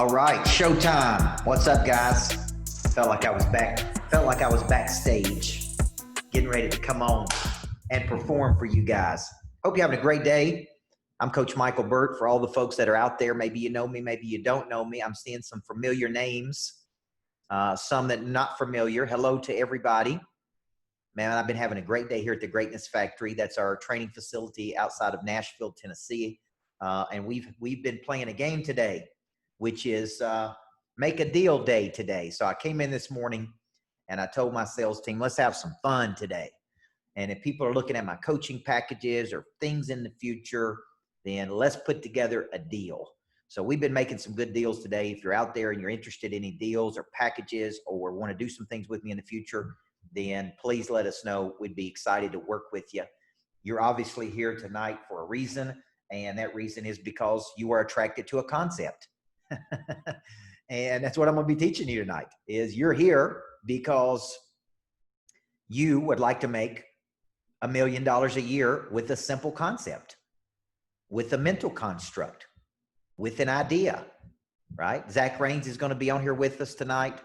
All right, showtime. What's up, guys? Felt like I was backstage, getting ready to come on and perform for you guys. Hope you're having a great day. I'm Coach Michael Burt. For all the folks that are out there, maybe you know me, maybe you don't know me. I'm seeing some familiar names, some that not familiar. Hello to everybody. Man, I've been having a great day here at the Greatness Factory. That's our training facility outside of Nashville, Tennessee. And we've been playing a game today, which is make a deal day today. So I came in this morning and I told my sales team, let's have some fun today. And if people are looking at my coaching packages or things in the future, then let's put together a deal. So we've been making some good deals today. If you're out there and you're interested in any deals or packages or want to do some things with me in the future, then please let us know. We'd be excited to work with you. You're obviously here tonight for a reason, and that reason is because you are attracted to a concept. And that's what I'm going to be teaching you tonight, is you're here because you would like to make $1 million a year with a simple concept, with a mental construct, with an idea, right? Zach Raines is going to be on here with us tonight.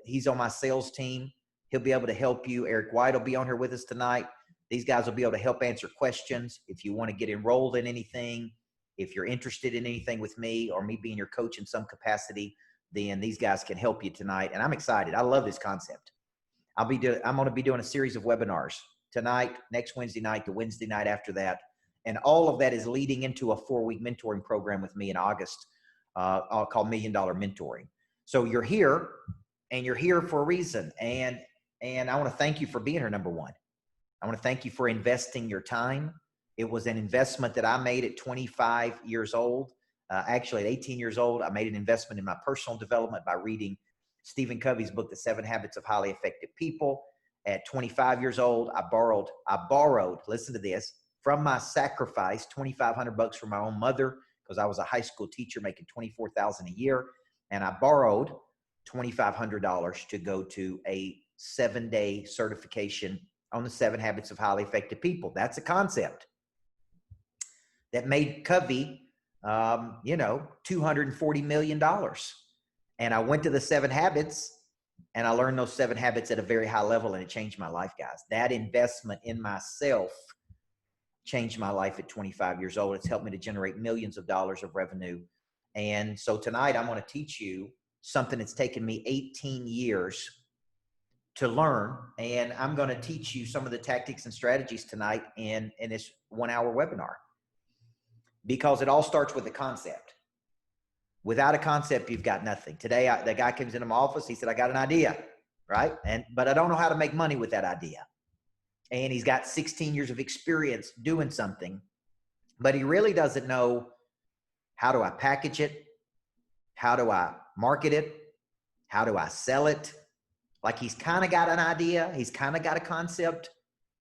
He's on my sales team. He'll be able to help you. Eric White will be on here with us tonight. These guys will be able to help answer questions. If you want to get enrolled in anything, if you're interested in anything with me or me being your coach in some capacity, then these guys can help you tonight. And I'm excited. I love this concept. I'm going to be doing a series of webinars tonight, next Wednesday night, the Wednesday night after that. And all of that is leading into a 4-week mentoring program with me in August. I'll call $1 Million Mentoring. So you're here, and you're here for a reason. And I want to thank you for being here, number one. I want to thank you for investing your time. It was an investment that I made at 25 years old. Actually, at 18 years old, I made an investment in my personal development by reading Stephen Covey's book, The 7 Habits of Highly Effective People. At 25 years old, I borrowed, listen to this, from my sacrifice, $2,500 from my own mother, because I was a high school teacher making $24,000 a year. And I borrowed $2,500 to go to a 7-day certification on the 7 Habits of Highly Effective People. That's a concept that made Covey, $240 million. And I went to the 7 Habits and I learned those 7 habits at a very high level, and it changed my life, guys. That investment in myself changed my life at 25 years old. It's helped me to generate millions of dollars of revenue. And so tonight I'm going to teach you something that's taken me 18 years to learn. And I'm going to teach you some of the tactics and strategies tonight in this 1-hour webinar, because it all starts with a concept. Without a concept, you've got nothing. Today, the guy comes into my office. He said, I got an idea, right? But I don't know how to make money with that idea. And he's got 16 years of experience doing something, but he really doesn't know, how do I package it? How do I market it? How do I sell it? Like, he's kind of got an idea. He's kind of got a concept,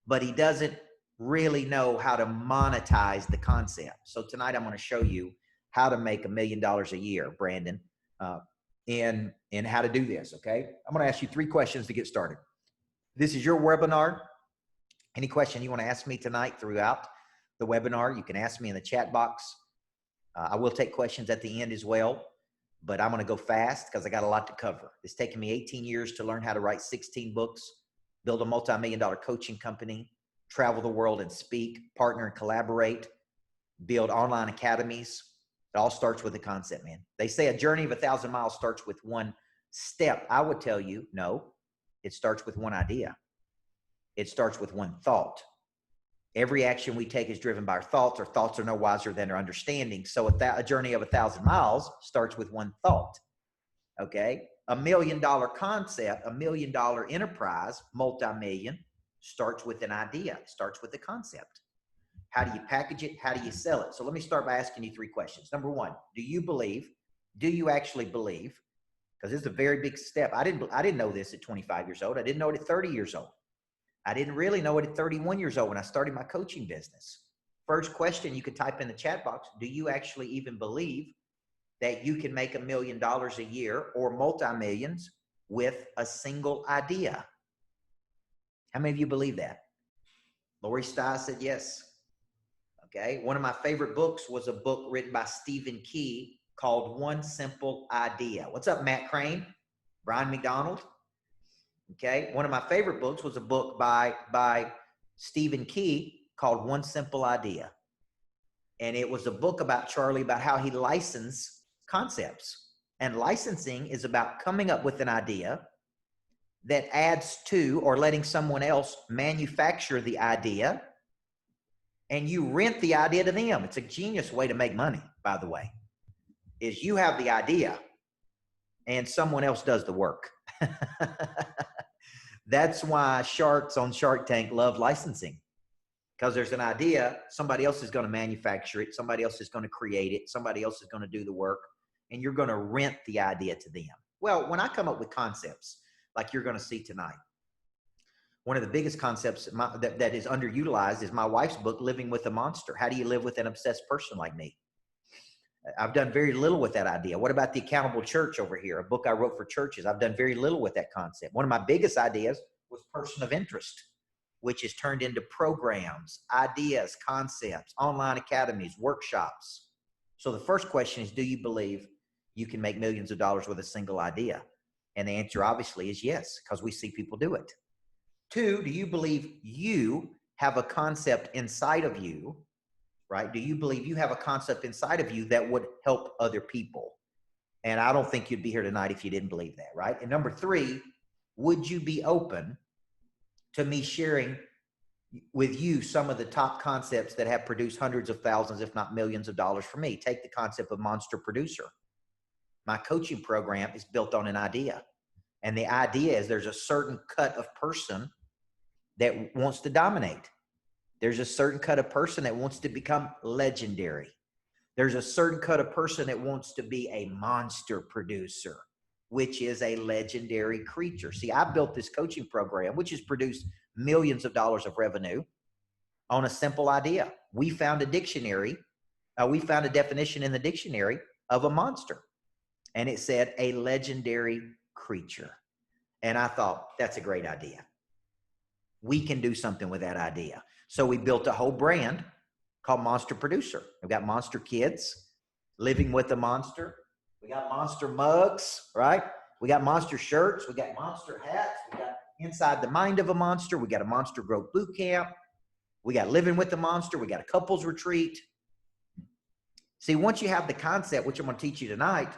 but he doesn't really know how to monetize the concept. So tonight I'm going to show you how to make $1 million a year, Brandon, and how to do this, okay? I'm going to ask you 3 questions to get started. This is your webinar. Any question you want to ask me tonight throughout the webinar, you can ask me in the chat box. I will take questions at the end as well, but I'm going to go fast because I got a lot to cover. It's taken me 18 years to learn how to write 16 books, build a multi-million-dollar coaching company, travel the world and speak, partner and collaborate, build online academies. It all starts with a concept, man. They say a journey of 1,000 miles starts with one step. I would tell you, no, it starts with one idea. It starts with one thought. Every action we take is driven by our thoughts. Our thoughts are no wiser than our understanding. So a journey of 1,000 miles starts with one thought, okay? $1 million concept, $1 million enterprise, multi-million, starts with an idea. It starts with a concept. How do you package it? How do you sell it? So let me start by asking you 3 questions. Number 1, do you actually believe, because this is a very big step. I didn't know this at 25 years old. I didn't know it at 30 years old. I didn't really know it at 31 years old when I started my coaching business. First question you could type in the chat box, do you actually even believe that you can make $1 million a year or multi-millions with a single idea? How many of you believe that? Lori Stiles said yes. Okay. One of my favorite books was a book written by Stephen Key called One Simple Idea. What's up, Matt Crane? Brian McDonald? Okay. One of my favorite books was a book by Stephen Key called One Simple Idea. And it was a book about Charlie, about how he licensed concepts. And licensing is about coming up with an idea that adds to, or letting someone else manufacture the idea, and you rent the idea to them. It's a genius way to make money, by the way, is you have the idea and someone else does the work. That's why sharks on Shark Tank love licensing, because there's an idea, somebody else is going to manufacture it, somebody else is going to create it, somebody else is going to do the work, and you're going to rent the idea to them. Well, when I come up with concepts like you're going to see tonight, one of the biggest concepts that is underutilized is my wife's book, Living with a Monster. How do you live with an obsessed person like me? I've done very little with that idea. What about the Accountable Church over here? A book I wrote for churches. I've done very little with that concept. One of my biggest ideas was Person of Interest, which is turned into programs, ideas, concepts, online academies, workshops. So the first question is, do you believe you can make millions of dollars with a single idea? And the answer obviously is yes, because we see people do it. 2, do you believe you have a concept inside of you, right? Do you believe you have a concept inside of you that would help other people? And I don't think you'd be here tonight if you didn't believe that, right? And number 3, would you be open to me sharing with you some of the top concepts that have produced hundreds of thousands, if not millions of dollars for me? Take the concept of monster producer. My coaching program is built on an idea. And the idea is there's a certain cut of person that wants to dominate. There's a certain cut of person that wants to become legendary. There's a certain cut of person that wants to be a monster producer, which is a legendary creature. See, I built this coaching program, which has produced millions of dollars of revenue on a simple idea. We found a dictionary. We found a definition in the dictionary of a monster. And it said a legendary creature. And I thought, that's a great idea. We can do something with that idea. So we built a whole brand called Monster Producer. We've got Monster Kids, Living with a Monster. We got Monster Mugs, right? We got Monster Shirts. We got Monster Hats. We got Inside the Mind of a Monster. We got a Monster Growth Boot Camp. We got Living with the Monster. We got a couples retreat. See, once you have the concept, which I'm going to teach you tonight,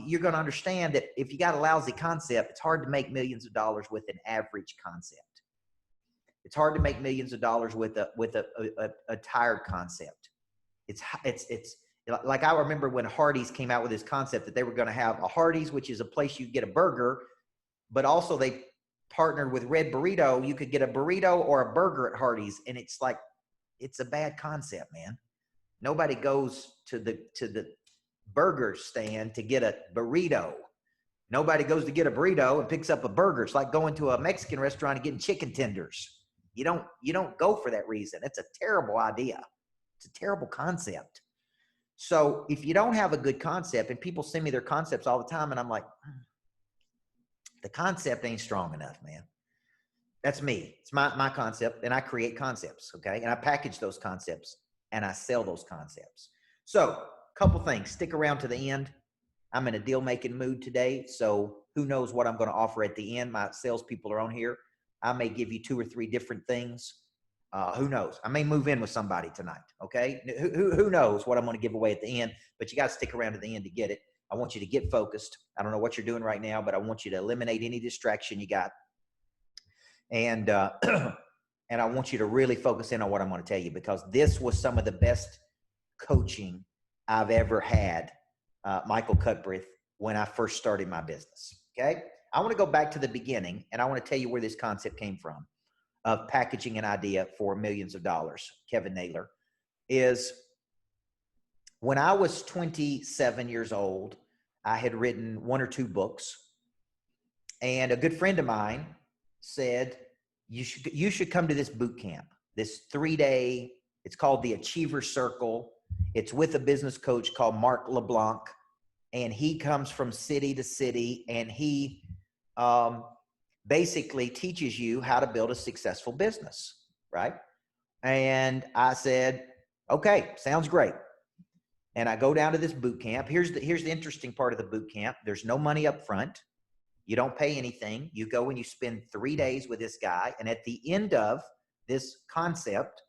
you're going to understand that if you got a lousy concept, it's hard to make millions of dollars with an average concept. It's hard to make millions of dollars with a tired concept. It's like, I remember when Hardee's came out with this concept that they were going to have a Hardee's, which is a place you get a burger, but also they partnered with Red Burrito. You could get a burrito or a burger at Hardee's, and it's like, it's a bad concept, man. Nobody goes to the burger stand to get a burrito. Nobody goes to get a burrito and picks up a burger. It's like going to a Mexican restaurant and getting chicken tenders. You don't go for that reason. It's a terrible idea. It's a terrible concept. So if you don't have a good concept, and people send me their concepts all the time, and I'm like, the concept ain't strong enough, man. That's me. It's my concept, and I create concepts, okay? And I package those concepts, and I sell those concepts. So a couple things. Stick around to the end. I'm in a deal-making mood today, so who knows what I'm going to offer at the end. My salespeople are on here. I may give you 2 or 3 different things. Who knows? I may move in with somebody tonight, okay? Who knows what I'm going to give away at the end, but you got to stick around to the end to get it. I want you to get focused. I don't know what you're doing right now, but I want you to eliminate any distraction you got. And and I want you to really focus in on what I'm going to tell you, because this was some of the best coaching I've ever had, Michael Cutbrith, when I first started my business, okay? I want to go back to the beginning, and I want to tell you where this concept came from of packaging an idea for millions of dollars. Kevin Naylor is, when I was 27 years old, I had written 1 or 2 books, and a good friend of mine said, you should come to this boot camp, this 3-day, it's called the Achiever Circle. It's with a business coach called Mark LeBlanc, and he comes from city to city, and he basically teaches you how to build a successful business, right? And I said, okay, sounds great. And I go down to this boot camp. Here's the interesting part of the boot camp. There's no money up front. You don't pay anything. You go and you spend 3 days with this guy. And at the end of this concept,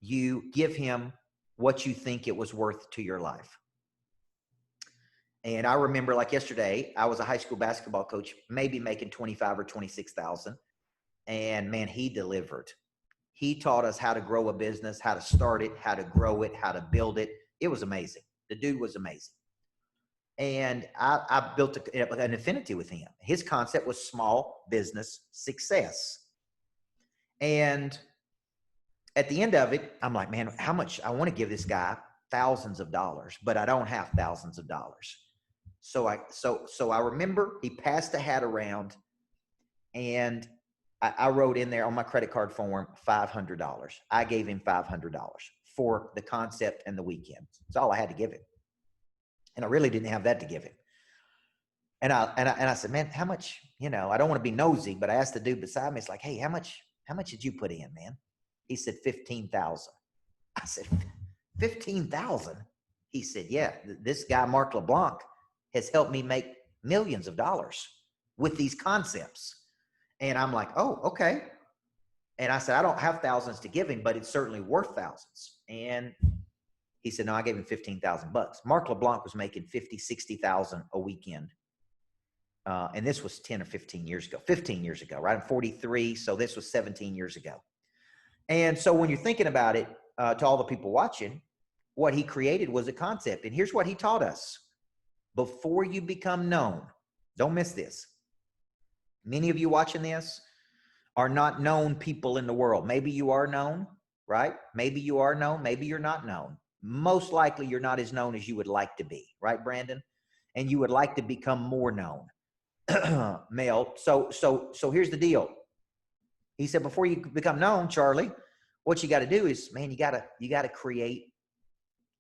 you give him what you think it was worth to your life. And I remember like yesterday, I was a high school basketball coach, maybe making 25 or 26,000. And man, he delivered. He taught us how to grow a business, how to start it, how to grow it, how to build it. It was amazing. The dude was amazing. And I built an affinity with him. His concept was small business success. And at the end of it, I'm like, man, how much? I want to give this guy thousands of dollars, but I don't have thousands of dollars. So I remember he passed the hat around, and I wrote in there on my credit card form, $500. I gave him $500 for the concept and the weekend. That's all I had to give him. And I really didn't have that to give him. And I said, man, how much, I don't want to be nosy, but I asked the dude beside me, it's like, hey, how much did you put in, man? He said, 15,000. I said, 15,000? He said, yeah, this guy, Mark LeBlanc, has helped me make millions of dollars with these concepts. And I'm like, oh, okay. And I said, I don't have thousands to give him, but it's certainly worth thousands. And he said, no, I gave him 15,000 bucks. Mark LeBlanc was making 50, 60,000 a weekend. And this was 10 or 15 years ago, right? I'm 43. So this was 17 years ago. And so when you're thinking about it, to all the people watching, what he created was a concept. And here's what he taught us. Before you become known, don't miss this. Many of you watching this are not known people in the world. Maybe you are known, right? Maybe you are known. Maybe you're not known. Most likely you're not as known as you would like to be, right, Brandon? And you would like to become more known. Mel. So here's the deal. He said, before you become known, Charlie, what you got to do is, man, you got to create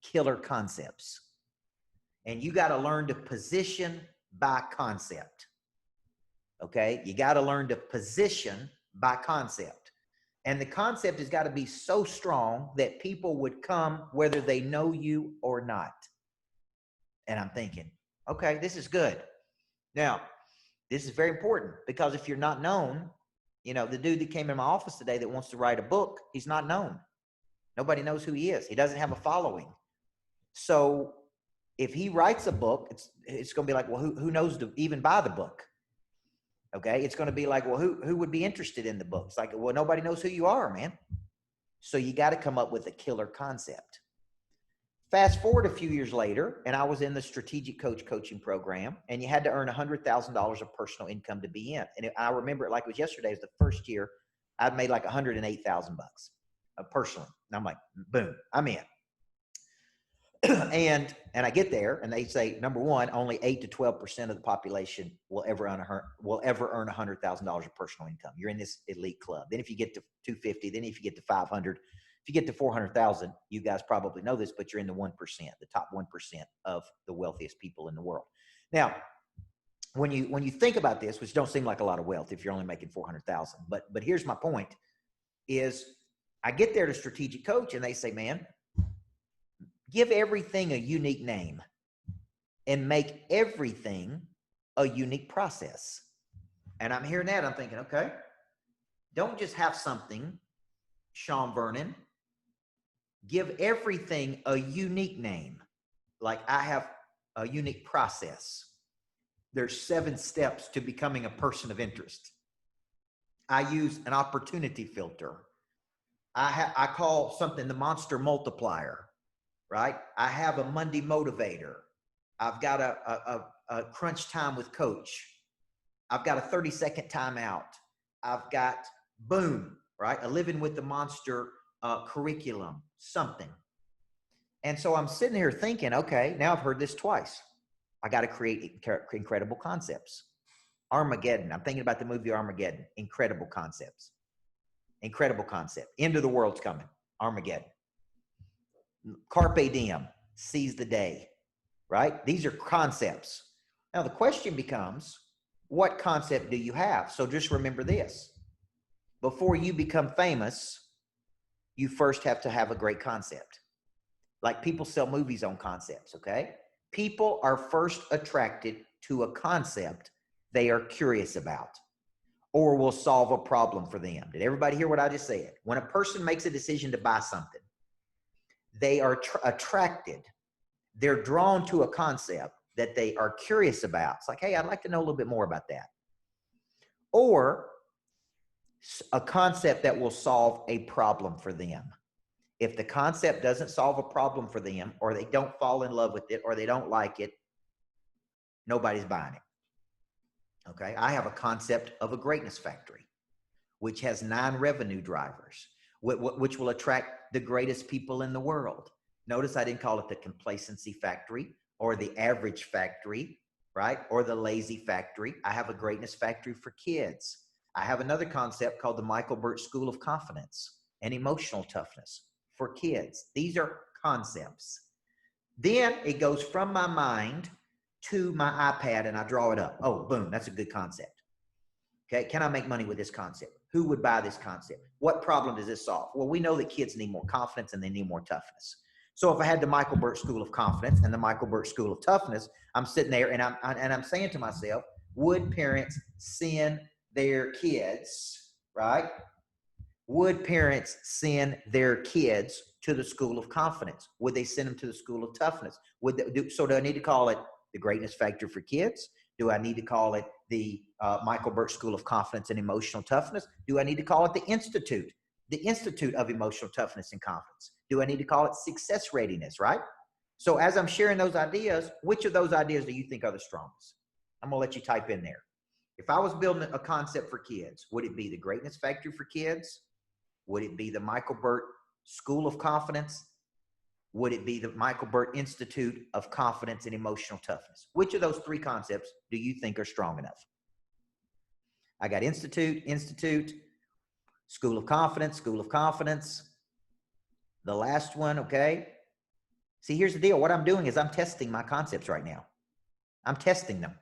killer concepts. And you got to learn to position by concept. Okay? You got to learn to position by concept. And the concept has got to be so strong that people would come whether they know you or not. And I'm thinking, okay, this is good. Now, this is very important, because if you're not known, the dude that came in my office today that wants to write a book, he's not known. Nobody knows who he is. He doesn't have a following. So if he writes a book, it's going to be like, well, who knows to even buy the book? Okay. It's going to be like, well, who would be interested in the book? It's like, well, nobody knows who you are, man. So you got to come up with a killer concept. Fast forward a few years later, and I was in the strategic coaching program, and you had to earn $100,000 of personal income to be in. And I remember it like it was yesterday. It was the first year I'd made like $108,000 personally. And I'm like, boom, I'm in. And I get there, and they say, number one, only 8 to 12% of the population will ever earn $100,000 of personal income. You're in this elite club. Then if you get to 250, then if you get to 500, if you get to 400,000, you guys probably know this, but you're in the 1%, the top 1% of the wealthiest people in the world. Now, when you think about this, which don't seem like a lot of wealth if you're only making 400,000, but here's my point: is I get there to strategic coach, and they say, man, give everything a unique name and make everything a unique process. And I'm hearing that, I'm thinking, okay, don't just have something, Sean Vernon. Give everything a unique name. Like I have a unique process. There's 7 steps to becoming a person of interest. I use an opportunity filter. I call something the monster multiplier, right? I have a Monday motivator. I've got a crunch time with coach. I've got a 30-second timeout. I've got boom, right? A living with the monster curriculum, something. And so I'm sitting here thinking, okay, now I've heard this twice. I got to create incredible concepts. Armageddon. I'm thinking about the movie Armageddon. Incredible concepts. Incredible concept. End of the world's coming. Armageddon. Carpe diem. Seize the day. Right? These are concepts. Now the question becomes, what concept do you have? So just remember this. Before you become famous, you first have to have a great concept. Like people sell movies on concepts, okay? People are first attracted to a concept they are curious about or will solve a problem for them. Did everybody hear what I just said? When a person makes a decision to buy something, they are attracted. They're drawn to a concept that they are curious about. It's like, hey, I'd like to know a little bit more about that. Or a concept that will solve a problem for them. If the concept doesn't solve a problem for them, or they don't fall in love with it, or they don't like it, nobody's buying it. Okay, I have a concept of a greatness factory, which has 9 revenue drivers, which will attract the greatest people in the world. Notice I didn't call it the complacency factory or the average factory, right? Or the lazy factory. I have a greatness factory for kids. I have another concept called the Michael Burt School of Confidence and Emotional Toughness for kids. These are concepts. Then it goes from my mind to my iPad and I draw it up. Oh, boom, that's a good concept. Okay, can I make money with this concept? Who would buy this concept? What problem does this solve? Well, we know that kids need more confidence and they need more toughness. So if I had the Michael Burt School of Confidence and the Michael Burt School of Toughness, I'm sitting there and I'm saying to myself, would parents send their kids, right? Would parents send their kids to the School of Confidence? Would they send them to the School of Toughness? So do I need to call it the Greatness Factor for Kids? Do I need to call it the Michael Burt School of Confidence and Emotional Toughness? Do I need to call it the Institute of Emotional Toughness and Confidence? Do I need to call it Success Readiness, right? So as I'm sharing those ideas, which of those ideas do you think are the strongest? I'm going to let you type in there. If I was building a concept for kids, would it be the Greatness Factory for Kids? Would it be the Michael Burt School of Confidence? Would it be the Michael Burt Institute of Confidence and Emotional Toughness? Which of those 3 concepts do you think are strong enough? I got Institute, School of Confidence. The last one, okay? See, here's the deal. What I'm doing is I'm testing my concepts right now. I'm testing them.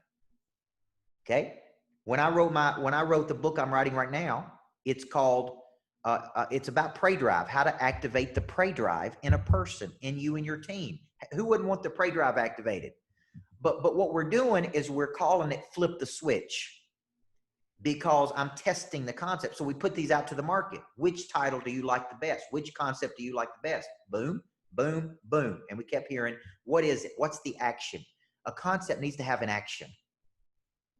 Okay? When I wrote the book I'm writing right now, it's called it's about prey drive, how to activate the prey drive in a person, in you and your team. Who wouldn't want the prey drive activated? But what we're doing is we're calling it flip the switch because I'm testing the concept. So we put these out to the market. Which title do you like the best? Which concept do you like the best? Boom, boom, boom. And we kept hearing, what is it? What's the action? A concept needs to have an action.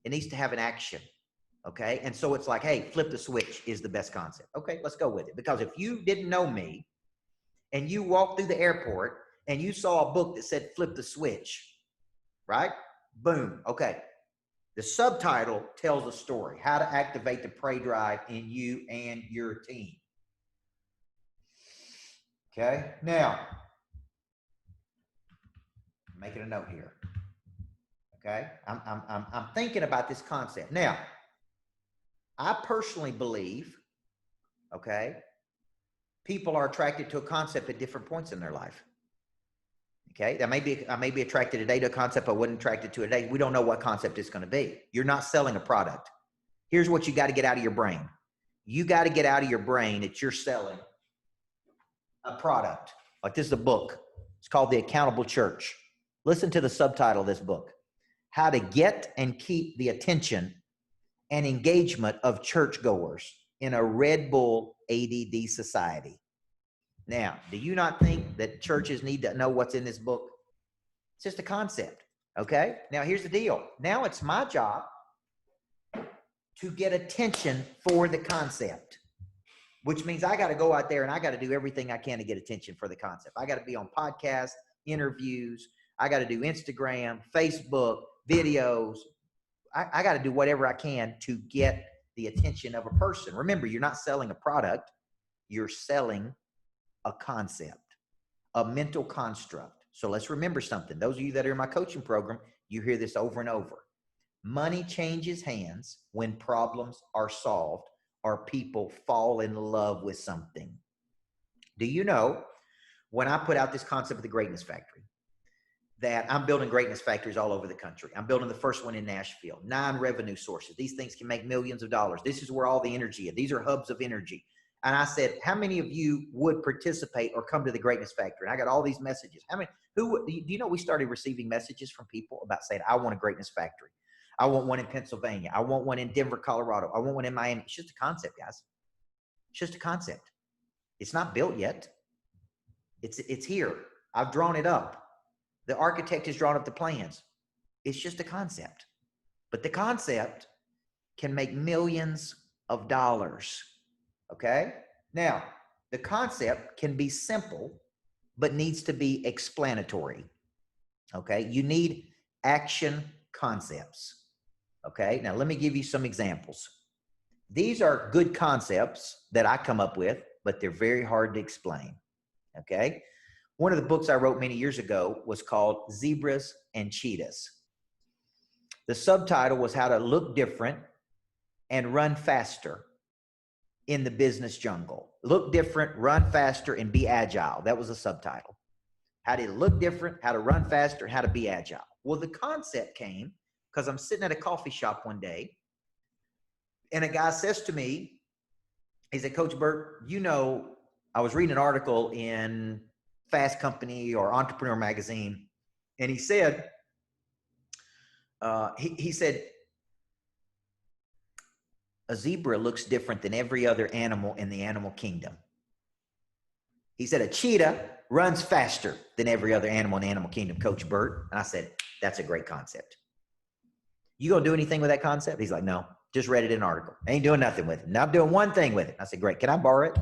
It needs to have an action. Okay. And so it's like, hey, flip the switch is the best concept. Okay, let's go with it. Because if you didn't know me and you walked through the airport and you saw a book that said flip the switch, right? Boom. Okay. The subtitle tells a story, how to activate the prey drive in you and your team. Okay. Now, I'm making a note here. Okay. I'm thinking about this concept. Now, I personally believe, okay, people are attracted to a concept at different points in their life. Okay, I may be attracted today to a concept I wasn't attracted to today. We don't know what concept it's going to be. You're not selling a product. Here's what you got to get out of your brain. You got to get out of your brain that you're selling a product. Like this is a book. It's called The Accountable Church. Listen to the subtitle of this book. How to get and keep the attention and engagement of churchgoers in a Red Bull ADD society. Now, do you not think that churches need to know what's in this book? It's just a concept, okay? Now, here's the deal. Now it's my job to get attention for the concept, which means I got to go out there and I got to do everything I can to get attention for the concept. I got to be on podcasts, interviews. I got to do Instagram, Facebook, videos. I got to do whatever I can to get the attention of a person. Remember, you're not selling a product. You're selling a concept, a mental construct. So let's remember something. Those of you that are in my coaching program, you hear this over and over. Money changes hands when problems are solved or people fall in love with something. Do you know, when I put out this concept of the Greatness Factory, that I'm building greatness factories all over the country. I'm building the first one in Nashville, 9 revenue sources. These things can make millions of dollars. This is where all the energy is. These are hubs of energy. And I said, how many of you would participate or come to the Greatness Factory? And I got all these messages. How many, do you know, we started receiving messages from people about saying, I want a Greatness Factory. I want one in Pennsylvania. I want one in Denver, Colorado. I want one in Miami. It's just a concept, guys. It's just a concept. It's not built yet. It's here. I've drawn it up. The architect has drawn up the plans. It's just a concept. But the concept can make millions of dollars. Okay? Now, the concept can be simple, but needs to be explanatory. Okay? You need action concepts. Okay? Now, let me give you some examples. These are good concepts that I come up with, but they're very hard to explain. Okay? One of the books I wrote many years ago was called Zebras and Cheetahs. The subtitle was How to Look Different and Run Faster in the Business Jungle. Look different, run faster, and be agile. That was the subtitle. How to look different, how to run faster, how to be agile. Well, the concept came because I'm sitting at a coffee shop one day, and a guy says to me, he said, Coach Burt, you know, I was reading an article in Fast Company or Entrepreneur Magazine, and he said, he said, a zebra looks different than every other animal in the animal kingdom. He said, a cheetah runs faster than every other animal in the animal kingdom, Coach Burt. And I said, that's a great concept. You gonna do anything with that concept? He's like, no, just read it in an article. I ain't doing nothing with it. Not doing one thing with it. I said, great. Can I borrow it?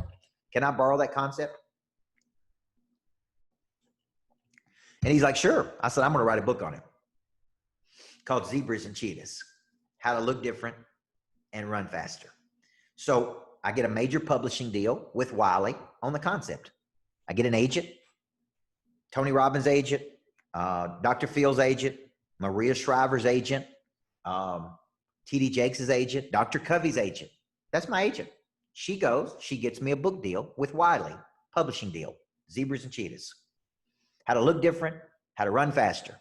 Can I borrow that concept? And he's like, sure. I said, I'm gonna write a book on it called Zebras and Cheetahs, How to Look Different and Run Faster. So I get a major publishing deal with Wiley on the concept. I get an agent, Tony Robbins' agent, Dr. Phil's agent, Maria Shriver's agent, T.D. Jakes' agent, Dr. Covey's agent. That's my agent. She goes, she gets me a book deal with Wiley, publishing deal, Zebras and Cheetahs. How to look different, how to run faster.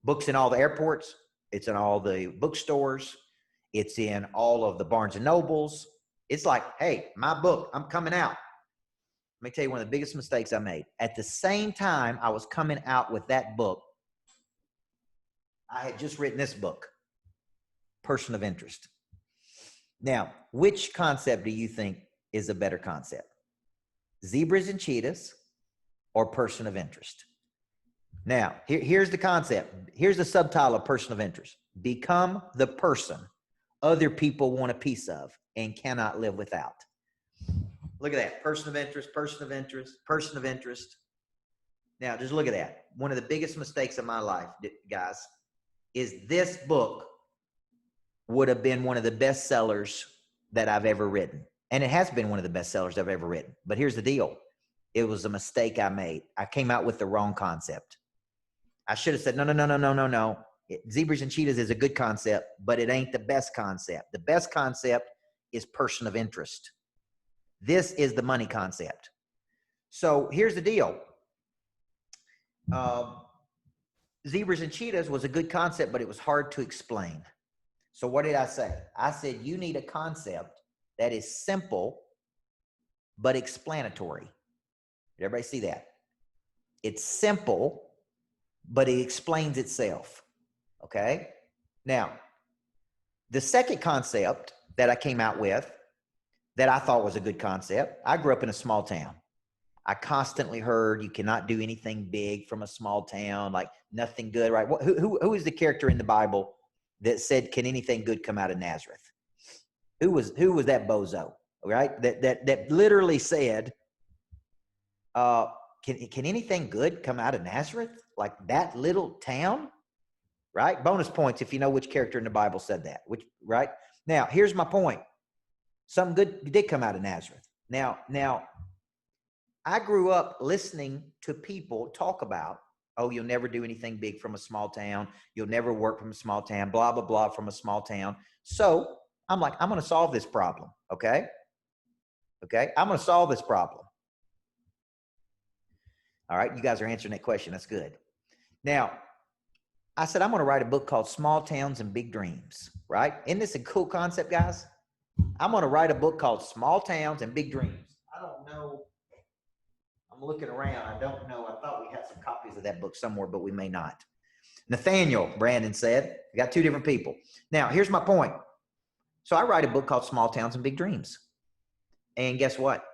Books in all the airports. It's in all the bookstores. It's in all of the Barnes and Nobles. It's like, hey, my book, I'm coming out. Let me tell you one of the biggest mistakes I made. At the same time I was coming out with that book, I had just written this book, Person of Interest. Now, which concept do you think is a better concept? Zebras and Cheetahs or Person of Interest? Now, here's the concept. Here's the subtitle of Person of Interest. Become the person other people want a piece of and cannot live without. Look at that. Person of interest, person of interest, person of interest. Now, just look at that. One of the biggest mistakes of my life, guys, is this book would have been one of the best sellers that I've ever written. And it has been one of the best sellers I've ever written. But here's the deal. It was a mistake I made. I came out with the wrong concept. I should have said, no. Zebras and Cheetahs is a good concept, but it ain't the best concept. The best concept is person of interest. This is the money concept. So here's the deal. Zebras and Cheetahs was a good concept, but it was hard to explain. So what did I say? I said, you need a concept that is simple, but explanatory. Did everybody see that? It's simple, but it explains itself. Okay? Now, the second concept that I came out with that I thought was a good concept, I grew up in a small town. I constantly heard you cannot do anything big from a small town, like nothing good, right? Who is the character in the Bible that said, can anything good come out of Nazareth? Who was that bozo, right? That literally said, can anything good come out of Nazareth? Like that little town? Right? Bonus points if you know which character in the Bible said that. Right? Now, here's my point. Something good did come out of Nazareth. Now, I grew up listening to people talk about, oh, you'll never do anything big from a small town. You'll never work from a small town, blah, blah, blah, from a small town. So I'm like, I'm going to solve this problem. Okay? Okay? I'm going to solve this problem. All right? You guys are answering that question. That's good. Now, I said, I'm going to write a book called Small Towns and Big Dreams, right? Isn't this a cool concept, guys? I'm going to write a book called Small Towns and Big Dreams. I'm looking around. I don't know. I thought we had some copies of that book somewhere, but we may not. Nathaniel, Brandon said. We got two different people. Now, here's my point. So I write a book called Small Towns and Big Dreams. And guess what?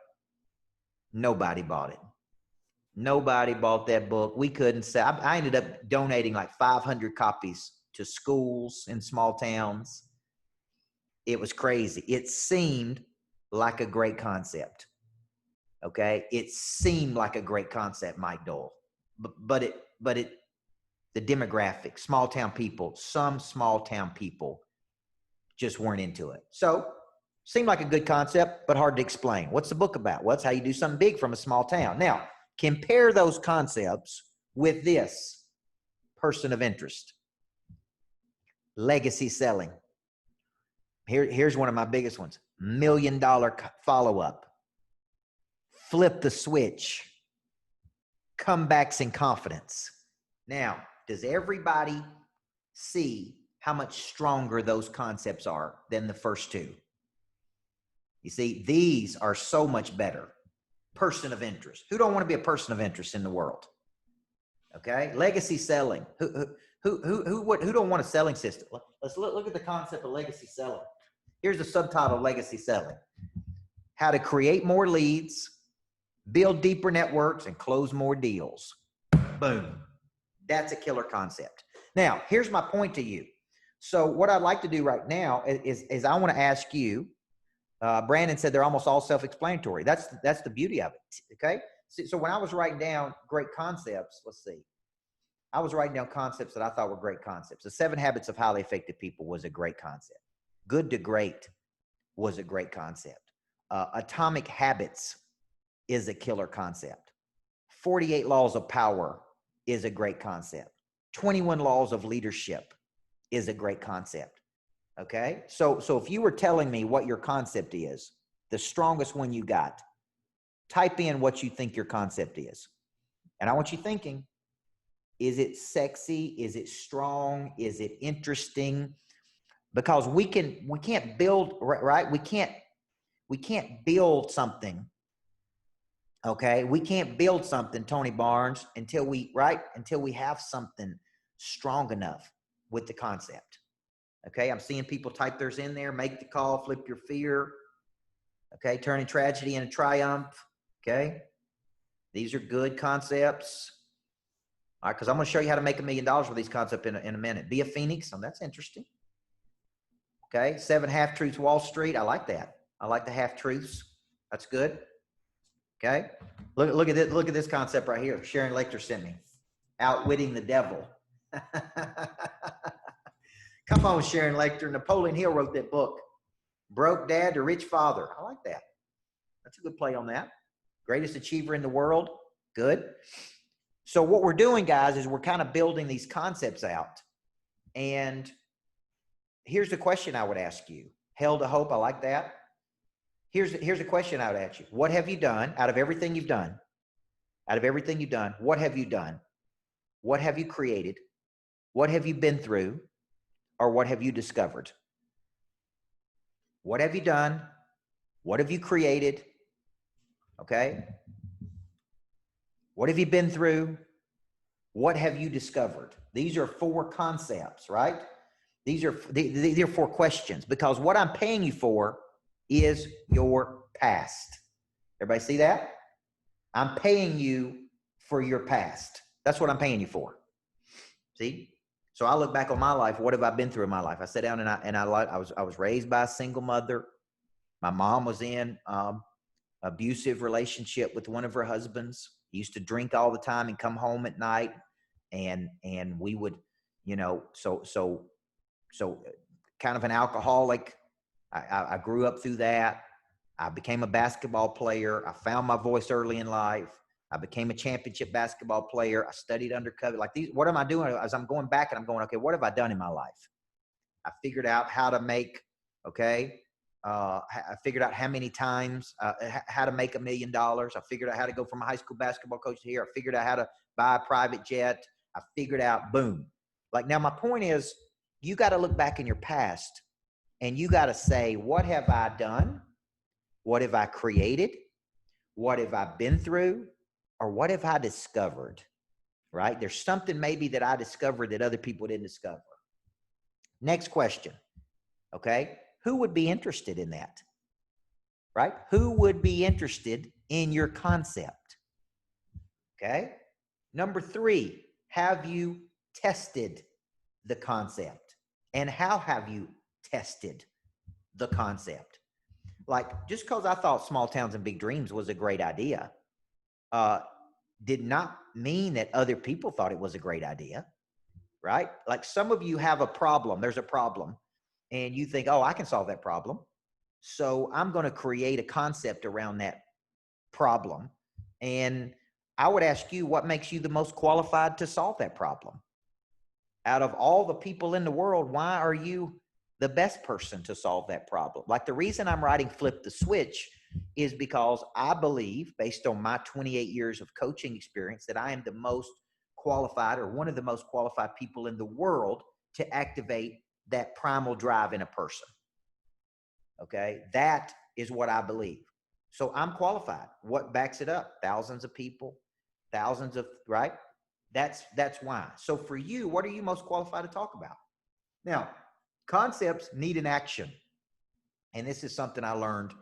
Nobody bought it. Nobody bought that book. We couldn't sell. I ended up donating like 500 copies to schools in small towns. It was crazy. It seemed like a great concept. Okay. It seemed like a great concept, Mike Dole. But the demographic, small town people, some small town people just weren't into it. So seemed like a good concept, but hard to explain. What's the book about? Well, it's how you do something big from a small town. Now, compare those concepts with this person of interest. Legacy selling. Here's one of my biggest ones. $1 million follow-up. Flip the switch. Comebacks in confidence. Now, does everybody see how much stronger those concepts are than the first two? You see, these are so much better. Person of interest. Who don't want to be a person of interest in the world? Okay. Legacy selling. Who don't want a selling system? Let's look at the concept of legacy selling. Here's the subtitle of legacy selling. How to create more leads, build deeper networks, and close more deals. Boom. That's a killer concept. Now, here's my point to you. So what I'd like to do right now is I want to ask you, Brandon said they're almost all self-explanatory. That's the beauty of it. Okay. So when I was writing down great concepts, let's see. I was writing down concepts that I thought were great concepts. The 7 Habits of Highly Effective People was a great concept. Good to Great was a great concept. Atomic Habits is a killer concept. 48 Laws of Power is a great concept. 21 Laws of Leadership is a great concept. Okay. So if you were telling me what your concept is, the strongest one you got, type in what you think your concept is. And I want you thinking, is it sexy? Is it strong? Is it interesting? Because we can't build, right? We can't build something. Okay. We can't build something, Tony Barnes, until we have something strong enough with the concept. Okay. I'm seeing people type theirs in there. Make the call, flip your fear. Okay. Turning tragedy into triumph. Okay. These are good concepts. All right. Cause I'm going to show you how to make $1 million with these concepts in a minute. Be a Phoenix. Oh, that's interesting. Okay. 7 half-truths, Wall Street. I like that. I like the half-truths. That's good. Okay. Look at this. Look at this concept right here. Sharon Lecter sent me. Outwitting the Devil. Come on, Sharon Lecter. Napoleon Hill wrote that book. Broke Dad to Rich Father. I like that. That's a good play on that. Greatest achiever in the world. Good. So what we're doing, guys, is we're kind of building these concepts out. And here's the question I would ask you. Hell to Hope. I like that. Here's a question I would ask you. What have you done out of everything you've done? Out of everything you've done, what have you done? What have you created? What have you been through? Or what have you discovered? What have you done? What have you created? Okay. What have you been through? What have you discovered? These are 4 concepts, right? These are 4 questions, because what I'm paying you for is your past. Everybody see that? I'm paying you for your past. That's what I'm paying you for. See? So I look back on my life. What have I been through in my life? I sat down and I was raised by a single mother. My mom was in abusive relationship with one of her husbands. He used to drink all the time and come home at night, and we would, so kind of an alcoholic. I grew up through that. I became a basketball player. I found my voice early in life. I became a championship basketball player. I studied undercover. Like these, what am I doing? As I'm going back and I'm going, okay, what have I done in my life? I figured out how to make, I figured out how many times, how to make $1 million. I figured out how to go from a high school basketball coach to here. I figured out how to buy a private jet. I figured out, boom. Like, now my point is, you got to look back in your past and you got to say, what have I done? What have I created? What have I been through? or what have I discovered, right? There's something maybe that I discovered that other people didn't discover. Next question, okay? Who would be interested in that, right? Who would be interested in your concept, okay? Number 3, have you tested the concept? And how have you tested the concept? Like, just because I thought Small Towns and Big Dreams was a great idea, did not mean that other people thought it was a great idea, right? Like, some of you have a problem. There's a problem, and you think, oh, I can solve that problem. So I'm going to create a concept around that problem. And I would ask you, what makes you the most qualified to solve that problem? Out of all the people in the world, why are you the best person to solve that problem? Like, the reason I'm writing Flip the Switch is because I believe, based on my 28 years of coaching experience, that I am the most qualified, or one of the most qualified people in the world to activate that primal drive in a person. Okay, that is what I believe. So I'm qualified. What backs it up? Thousands of people, thousands of, right? That's why. So for you, what are you most qualified to talk about? Now, concepts need an action. And this is something I learned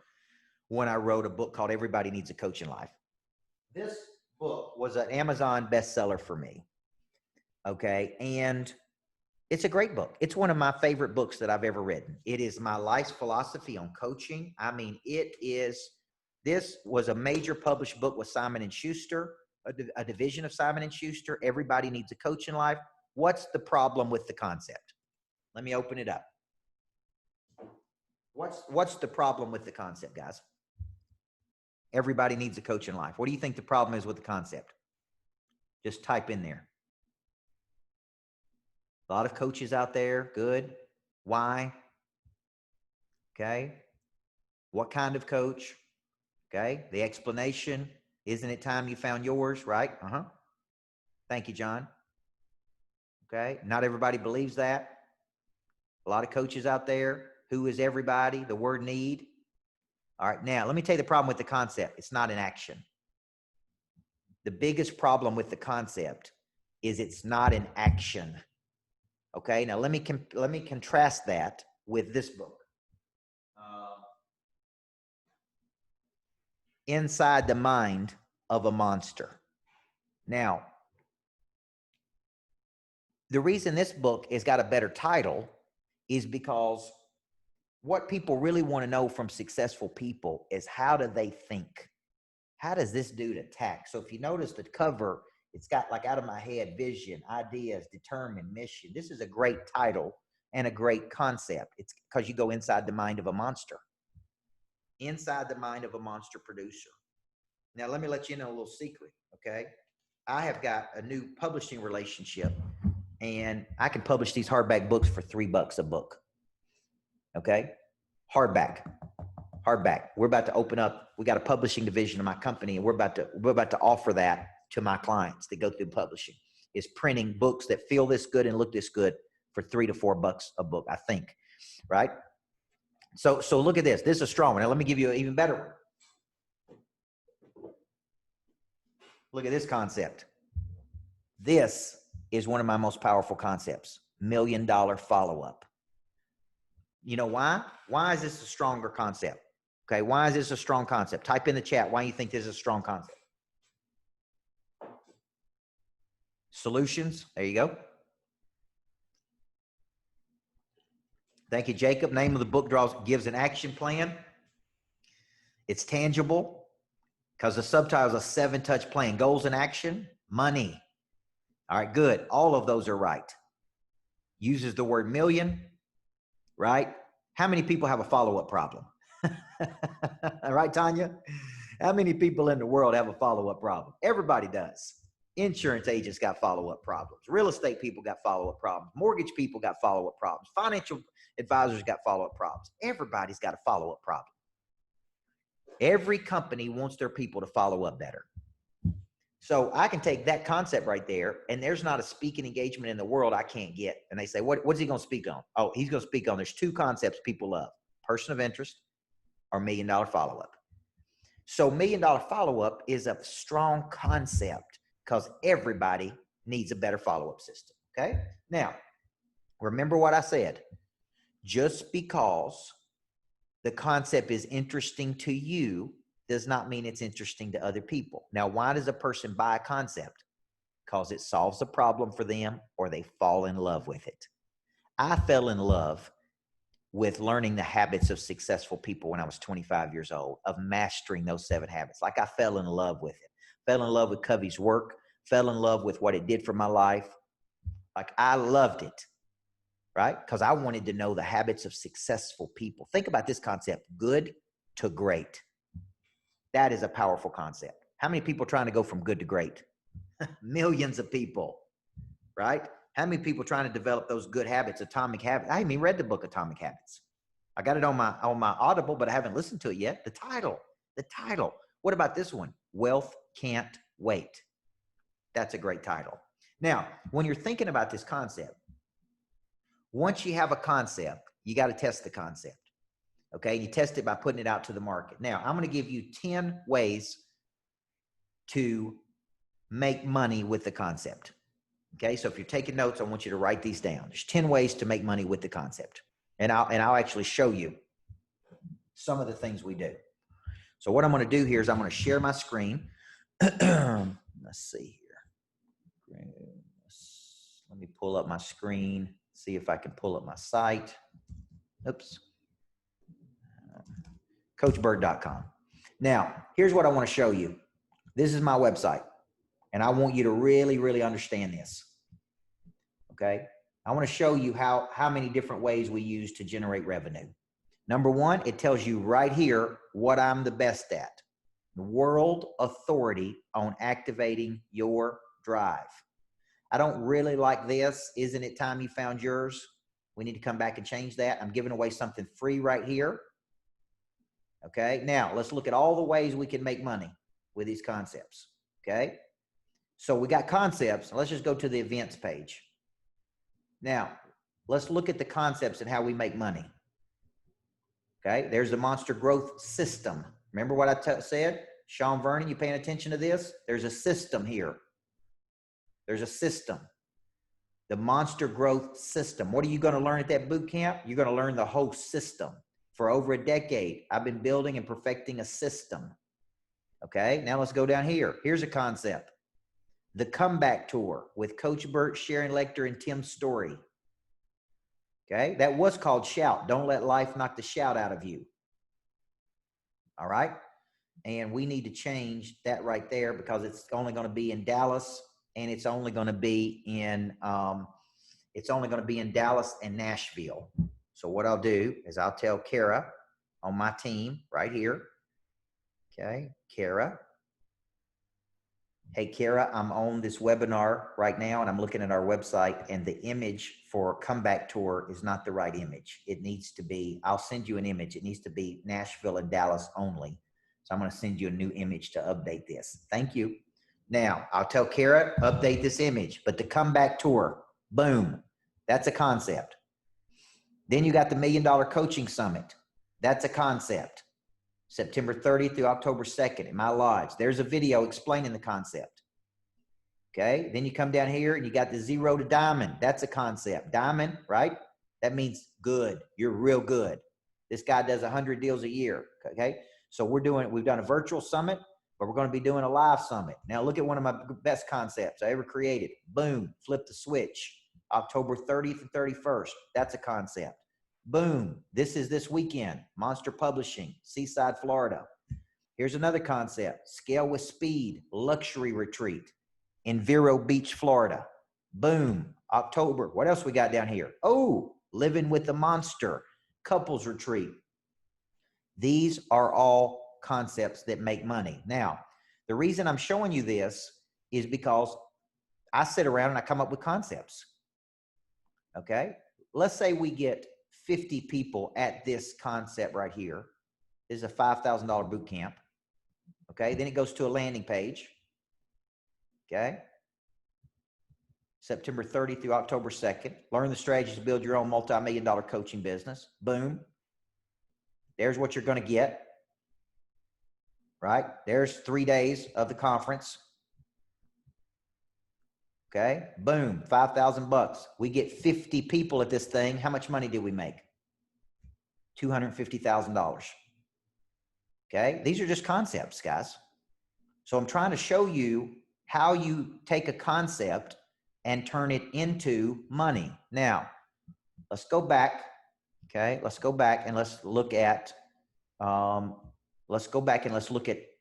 when I wrote a book called Everybody Needs a Coach in Life. This book was an Amazon bestseller for me. Okay. And it's a great book. It's one of my favorite books that I've ever written. It is my life's philosophy on coaching. I mean, this was a major published book with Simon & Schuster, a division of Simon & Schuster. Everybody Needs a Coach in Life. What's the problem with the concept? Let me open it up. What's the problem with the concept, guys? Everybody needs a coach in life. What do you think the problem is with the concept? Just type in there. A lot of coaches out there. Good. Why? Okay. What kind of coach? Okay. The explanation. Isn't it time you found yours? Right? Thank you, John. Okay. Not everybody believes that. A lot of coaches out there. Who is everybody? The word need. All right. Now, let me tell you the problem with the concept. It's not an action. The biggest problem with the concept is it's not an action. Okay. Now, let me contrast that with this book. Inside the Mind of a Monster. Now, the reason this book has got a better title is because what people really want to know from successful people is, how do they think? How does this dude attack? So if you notice the cover, it's got like out of my head, vision, ideas, determined, mission. This is a great title and a great concept. It's because you go inside the mind of a monster. Inside the mind of a monster producer. Now, let me let you know a little secret, okay? I have got a new publishing relationship, and I can publish these hardback books for $3 a book. Okay? Hardback. We're about to open up. We got a publishing division of my company, and we're about to offer that to my clients that go through publishing. Is printing books that feel this good and look this good for $3 to $4 a book, I think. Right? So look at this. This is a strong one. Now let me give you an even better one. Look at this concept. This is one of my most powerful concepts. $1 million follow-up. You know why? Why is this a stronger concept? Okay, why is this a strong concept? Type in the chat why you think this is a strong concept. Solutions. There you go. Thank you, Jacob. Name of the book gives an action plan. It's tangible because the subtitle is a 7-touch plan. Goals and action, money. All right, good. All of those are right. Uses the word million, right? How many people have a follow-up problem? All right, Tanya? How many people in the world have a follow-up problem? Everybody does. Insurance agents got follow-up problems. Real estate people got follow-up problems. Mortgage people got follow-up problems. Financial advisors got follow-up problems. Everybody's got a follow-up problem. Every company wants their people to follow up better. So I can take that concept right there, and there's not a speaking engagement in the world I can't get. And they say, what's he going to speak on? Oh, he's going to speak on, there's 2 concepts people love: person of interest or $1 million follow-up. So $1 Million Follow-Up is a strong concept because everybody needs a better follow-up system. Okay. Now, remember what I said. Just because the concept is interesting to you does not mean it's interesting to other people. Now, why does a person buy a concept? Because it solves a problem for them or they fall in love with it. I fell in love with learning the habits of successful people when I was 25 years old, of mastering those 7 habits. Like I fell in love with it. Fell in love with Covey's work, fell in love with what it did for my life. Like I loved it, right? Because I wanted to know the habits of successful people. Think about this concept, good to great. That is a powerful concept. How many people are trying to go from good to great? Millions of people, right? How many people trying to develop those good habits, Atomic Habits? I haven't even read the book Atomic Habits. I got it on my Audible, but I haven't listened to it yet. The title. What about this one? Wealth Can't Wait. That's a great title. Now, when you're thinking about this concept, once you have a concept, you got to test the concept. Okay. You test it by putting it out to the market. Now, I'm going to give you 10 ways to make money with the concept. Okay. So if you're taking notes, I want you to write these down. There's 10 ways to make money with the concept. And I'll actually show you some of the things we do. So what I'm going to do here is I'm going to share my screen. Let's see here. Let me pull up my screen, see if I can pull up my site. Oops. CoachBurt.com. Now, here's what I want to show you. This is my website, and I want you to really, really understand this. Okay? I want to show you how many different ways we use to generate revenue. Number one, it tells you right here what I'm the best at. The world authority on activating your drive. I don't really like this. Isn't it time you found yours? We need to come back and change that. I'm giving away something free right here. Okay, now let's look at all the ways we can make money with these concepts. Okay, so we got concepts. Let's just go to the events page. Now, let's look at the concepts and how we make money. Okay, there's the Monster Growth System. Remember what I said? Sean Vernon, you paying attention to this? There's a system here. There's a system. The Monster Growth System. What are you going to learn at that boot camp? You're going to learn the whole system. For over a decade, I've been building and perfecting a system. Okay, now let's go down here. Here's a concept. The Comeback Tour with Coach Burt, Sharon Lecter, and Tim Story. Okay, that was called Shout. Don't let life knock the shout out of you. All right, and we need to change that right there because it's only going to be in Dallas, and it's only going to be in Dallas and Nashville. So what I'll do is I'll tell Kara on my team right here. Okay, Kara. Hey, Kara, I'm on this webinar right now, and I'm looking at our website, and the image for Comeback Tour is not the right image. It needs to be, I'll send you an image. It needs to be Nashville and Dallas only. So I'm going to send you a new image to update this. Thank you. Now, I'll tell Kara, update this image, but the Comeback Tour, boom, that's a concept. Then you got the $1 Million Coaching Summit. That's a concept. September 30th through October 2nd in my lodge. There's a video explaining the concept. Okay. Then you come down here and you got the Zero to Diamond. That's a concept. Diamond, right? That means good. You're real good. This guy does 100 deals a year. Okay. So we've done a virtual summit, but we're going to be doing a live summit. Now look at one of my best concepts I ever created. Boom. Flip the switch. October 30th and 31st. That's a concept. Boom. This is this weekend. Monster Publishing, Seaside, Florida. Here's another concept. Scale with Speed, Luxury Retreat in Vero Beach, Florida. Boom. October. What else we got down here? Oh, Living with the Monster, Couples Retreat. These are all concepts that make money. Now, the reason I'm showing you this is because I sit around and I come up with concepts. Okay. Let's say we get 50 people at this concept right here. This is a $5,000 boot camp. Okay. Then it goes to a landing page. Okay. September 30th through October 2nd. Learn the strategies to build your own multi-million-dollar coaching business. Boom. There's what you're going to get. right? There's 3 days of the conference. Okay, boom, $5,000. We get 50 people at this thing. How much money did we make? $250,000. Okay, these are just concepts, guys. So I'm trying to show you how you take a concept and turn it into money. Now, let's go back. Okay, let's go back and let's look at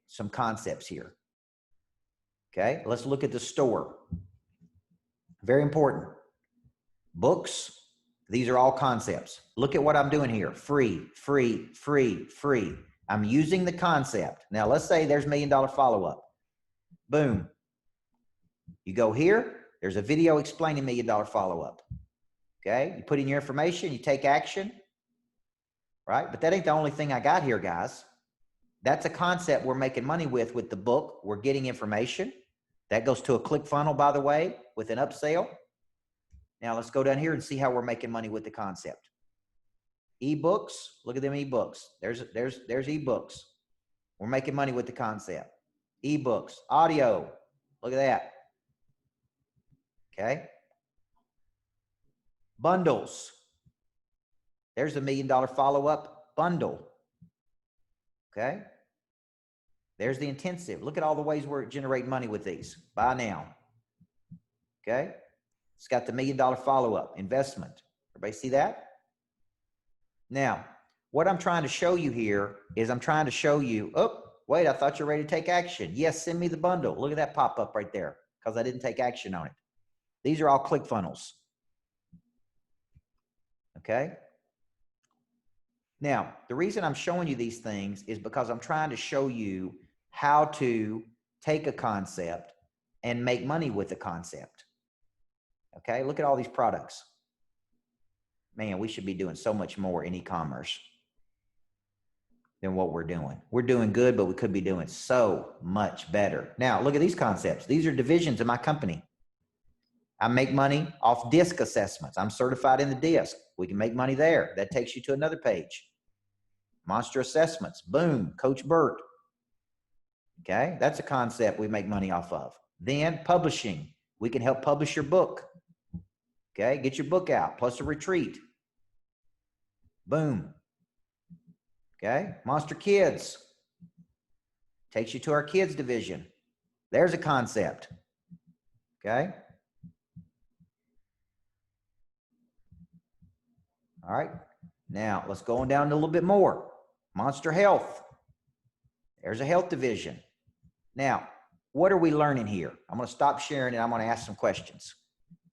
some concepts here. Okay, let's look at the store. Very important. Books, these are all concepts. Look at what I'm doing here. Free, free, free, free. I'm using the concept. Now, let's say there's $1 Million follow-up. Boom. You go here, there's a video explaining $1 Million follow-up. Okay, you put in your information, you take action, right? But that ain't the only thing I got here, guys. That's a concept we're making money with the book. We're getting information. That goes to a click funnel, by the way, with an upsell. Now let's go down here and see how we're making money with the concept. Ebooks, look at them ebooks. There's ebooks. We're making money with the concept. Ebooks, audio, look at that. Okay. Bundles. There's a $1 Million follow-up bundle. Okay. There's the intensive. Look at all the ways we're generating money with these. Buy now. Okay. It's got the $1 Million follow-up investment. Everybody see that? Now, what I'm trying to show you here is I'm trying to show you, oh, wait, I thought you're ready to take action. Yes, send me the bundle. Look at that pop up right there because I didn't take action on it. These are all click funnels. Okay. Now, the reason I'm showing you these things is because I'm trying to show you how to take a concept and make money with the concept. Okay, look at all these products. Man, we should be doing so much more in e-commerce than what we're doing. We're doing good, but we could be doing so much better. Now, look at these concepts. These are divisions of my company. I make money off DISC assessments. I'm certified in the DISC. We can make money there. That takes you to another page. Monster assessments. Boom. Coach Burt. Okay, that's a concept we make money off of. Then publishing. We can help publish your book. Okay, get your book out, plus a retreat. Boom. Okay, Monster Kids. Takes you to our kids division. There's a concept. Okay. All right, now let's go on down a little bit more. Monster Health. There's a health division. Now, what are we learning here? I'm going to stop sharing and I'm going to ask some questions.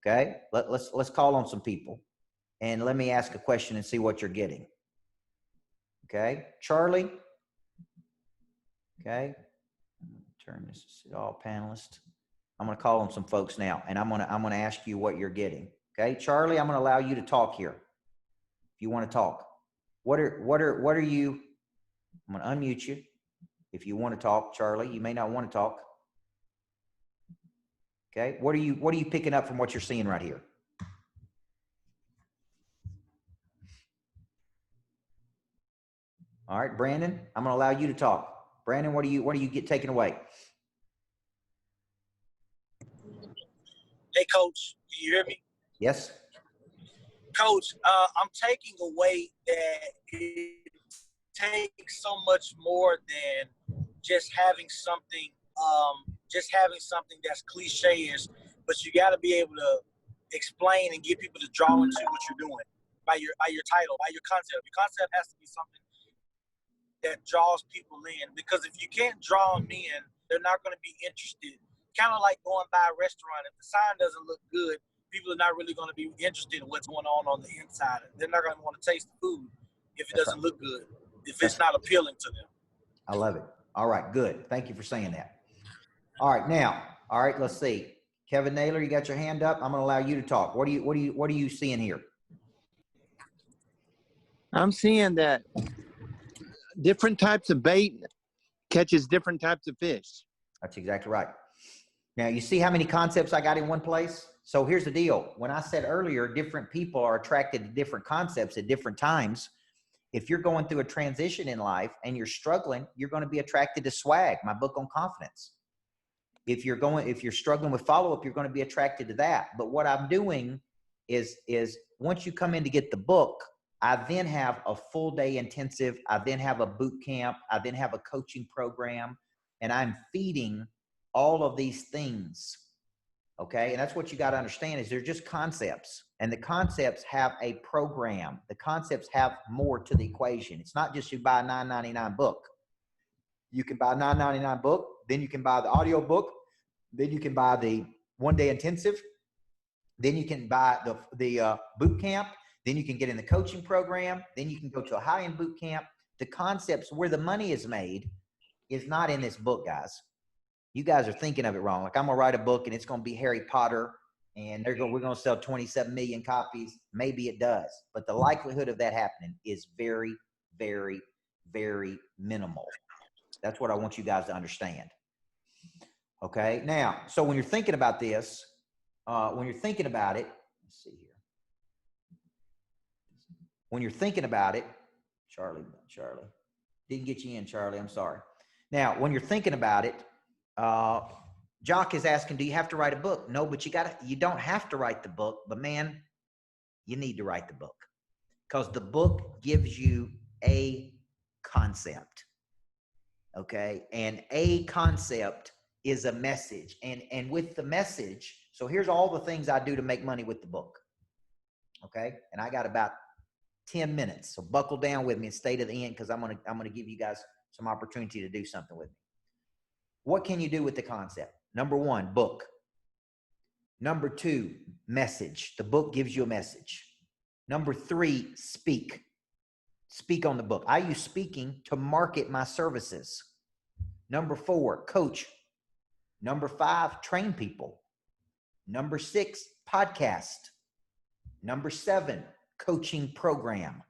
Okay, let's call on some people and let me ask a question and see what you're getting. Okay, Charlie. Okay, turn this to all panelists. I'm going to call on some folks now, and I'm going to ask you what you're getting. Okay, Charlie, I'm going to allow you to talk here. If you want to talk, what are you? I'm going to unmute you. If you want to talk, Charlie, you may not want to talk. Okay, what are you picking up from what you're seeing right here? All right, Brandon, I'm going to allow you to talk. Brandon, what do you get taken away? Hey, Coach, can you hear me? Yes. Coach, I'm taking away that it takes so much more than just having something that's cliche-ish, but you got to be able to explain and get people to draw into what you're doing by your title, by your concept. Your concept has to be something that draws people in, because if you can't draw them in, they're not going to be interested. Kind of like going by a restaurant. If the sign doesn't look good, people are not really going to be interested in what's going on the inside. They're not going to want to taste the food if it doesn't look good, if it's not appealing to them. I love it. All right, good. Thank you for saying that. All right, now, all right, let's see. Kevin Naylor, you got your hand up. I'm going to allow you to talk. What are you seeing here? I'm seeing that different types of bait catches different types of fish. That's exactly right. Now, you see how many concepts I got in one place? So here's the deal. When I said earlier, different people are attracted to different concepts at different times. If you're going through a transition in life and you're struggling, you're going to be attracted to swag, my book on confidence. If you're struggling with follow-up, you're going to be attracted to that. But what I'm doing is once you come in to get the book, I then have a full day intensive. I then have a boot camp. I then have a coaching program, and I'm feeding all of these things. Okay. And that's what you got to understand is they're just concepts, and the concepts have a program. The concepts have more to the equation. It's not just you buy a $9.99 book. You can buy a $9.99 book. Then you can buy the audio book. Then you can buy the one-day intensive. Then you can buy the boot camp. Then you can get in the coaching program. Then you can go to a high-end boot camp. The concepts where the money is made is not in this book, guys. You guys are thinking of it wrong. Like, I'm going to write a book and it's going to be Harry Potter and we're going to sell 27 million copies. Maybe it does. But the likelihood of that happening is very, very, very minimal. That's what I want you guys to understand. Okay. Now, so when you're thinking about this, when you're thinking about it, let's see here. When you're thinking about it, Charlie, didn't get you in, Charlie. I'm sorry. Now, when you're thinking about it, Jock is asking, do you have to write a book? No, but you don't have to write the book, but man, you need to write the book, because the book gives you a concept. Okay. And a concept is a message. And with the message, so here's all the things I do to make money with the book. Okay. And I got about 10 minutes. So buckle down with me and stay to the end, because I'm going to give you guys some opportunity to do something with me. What can you do with the concept? Number 1, book. Number 2, message. The book gives you a message. Number 3, speak. Speak on the book. I use speaking to market my services. Number 4, coach. Number 5, train people. Number 6, podcast. Number 7, coaching program.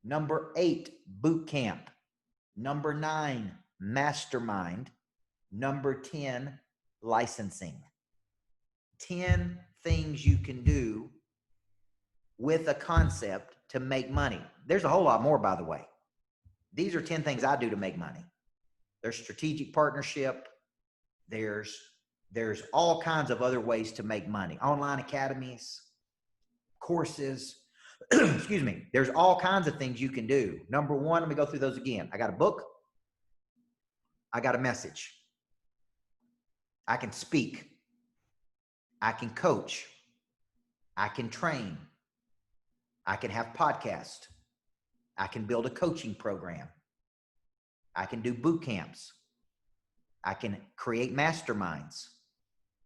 Number 8, boot camp. Number 9, mastermind. Number 10, licensing. 10 things you can do with a concept to make money. There's a whole lot more, by the way. These are 10 things I do to make money. There's strategic partnership. There's all kinds of other ways to make money. Online academies, courses, excuse me. There's all kinds of things you can do. Number 1, let me go through those again. I got a book. I got a message. I can speak. I can coach. I can train. I can have podcasts. I can build a coaching program. I can do boot camps. I can create masterminds.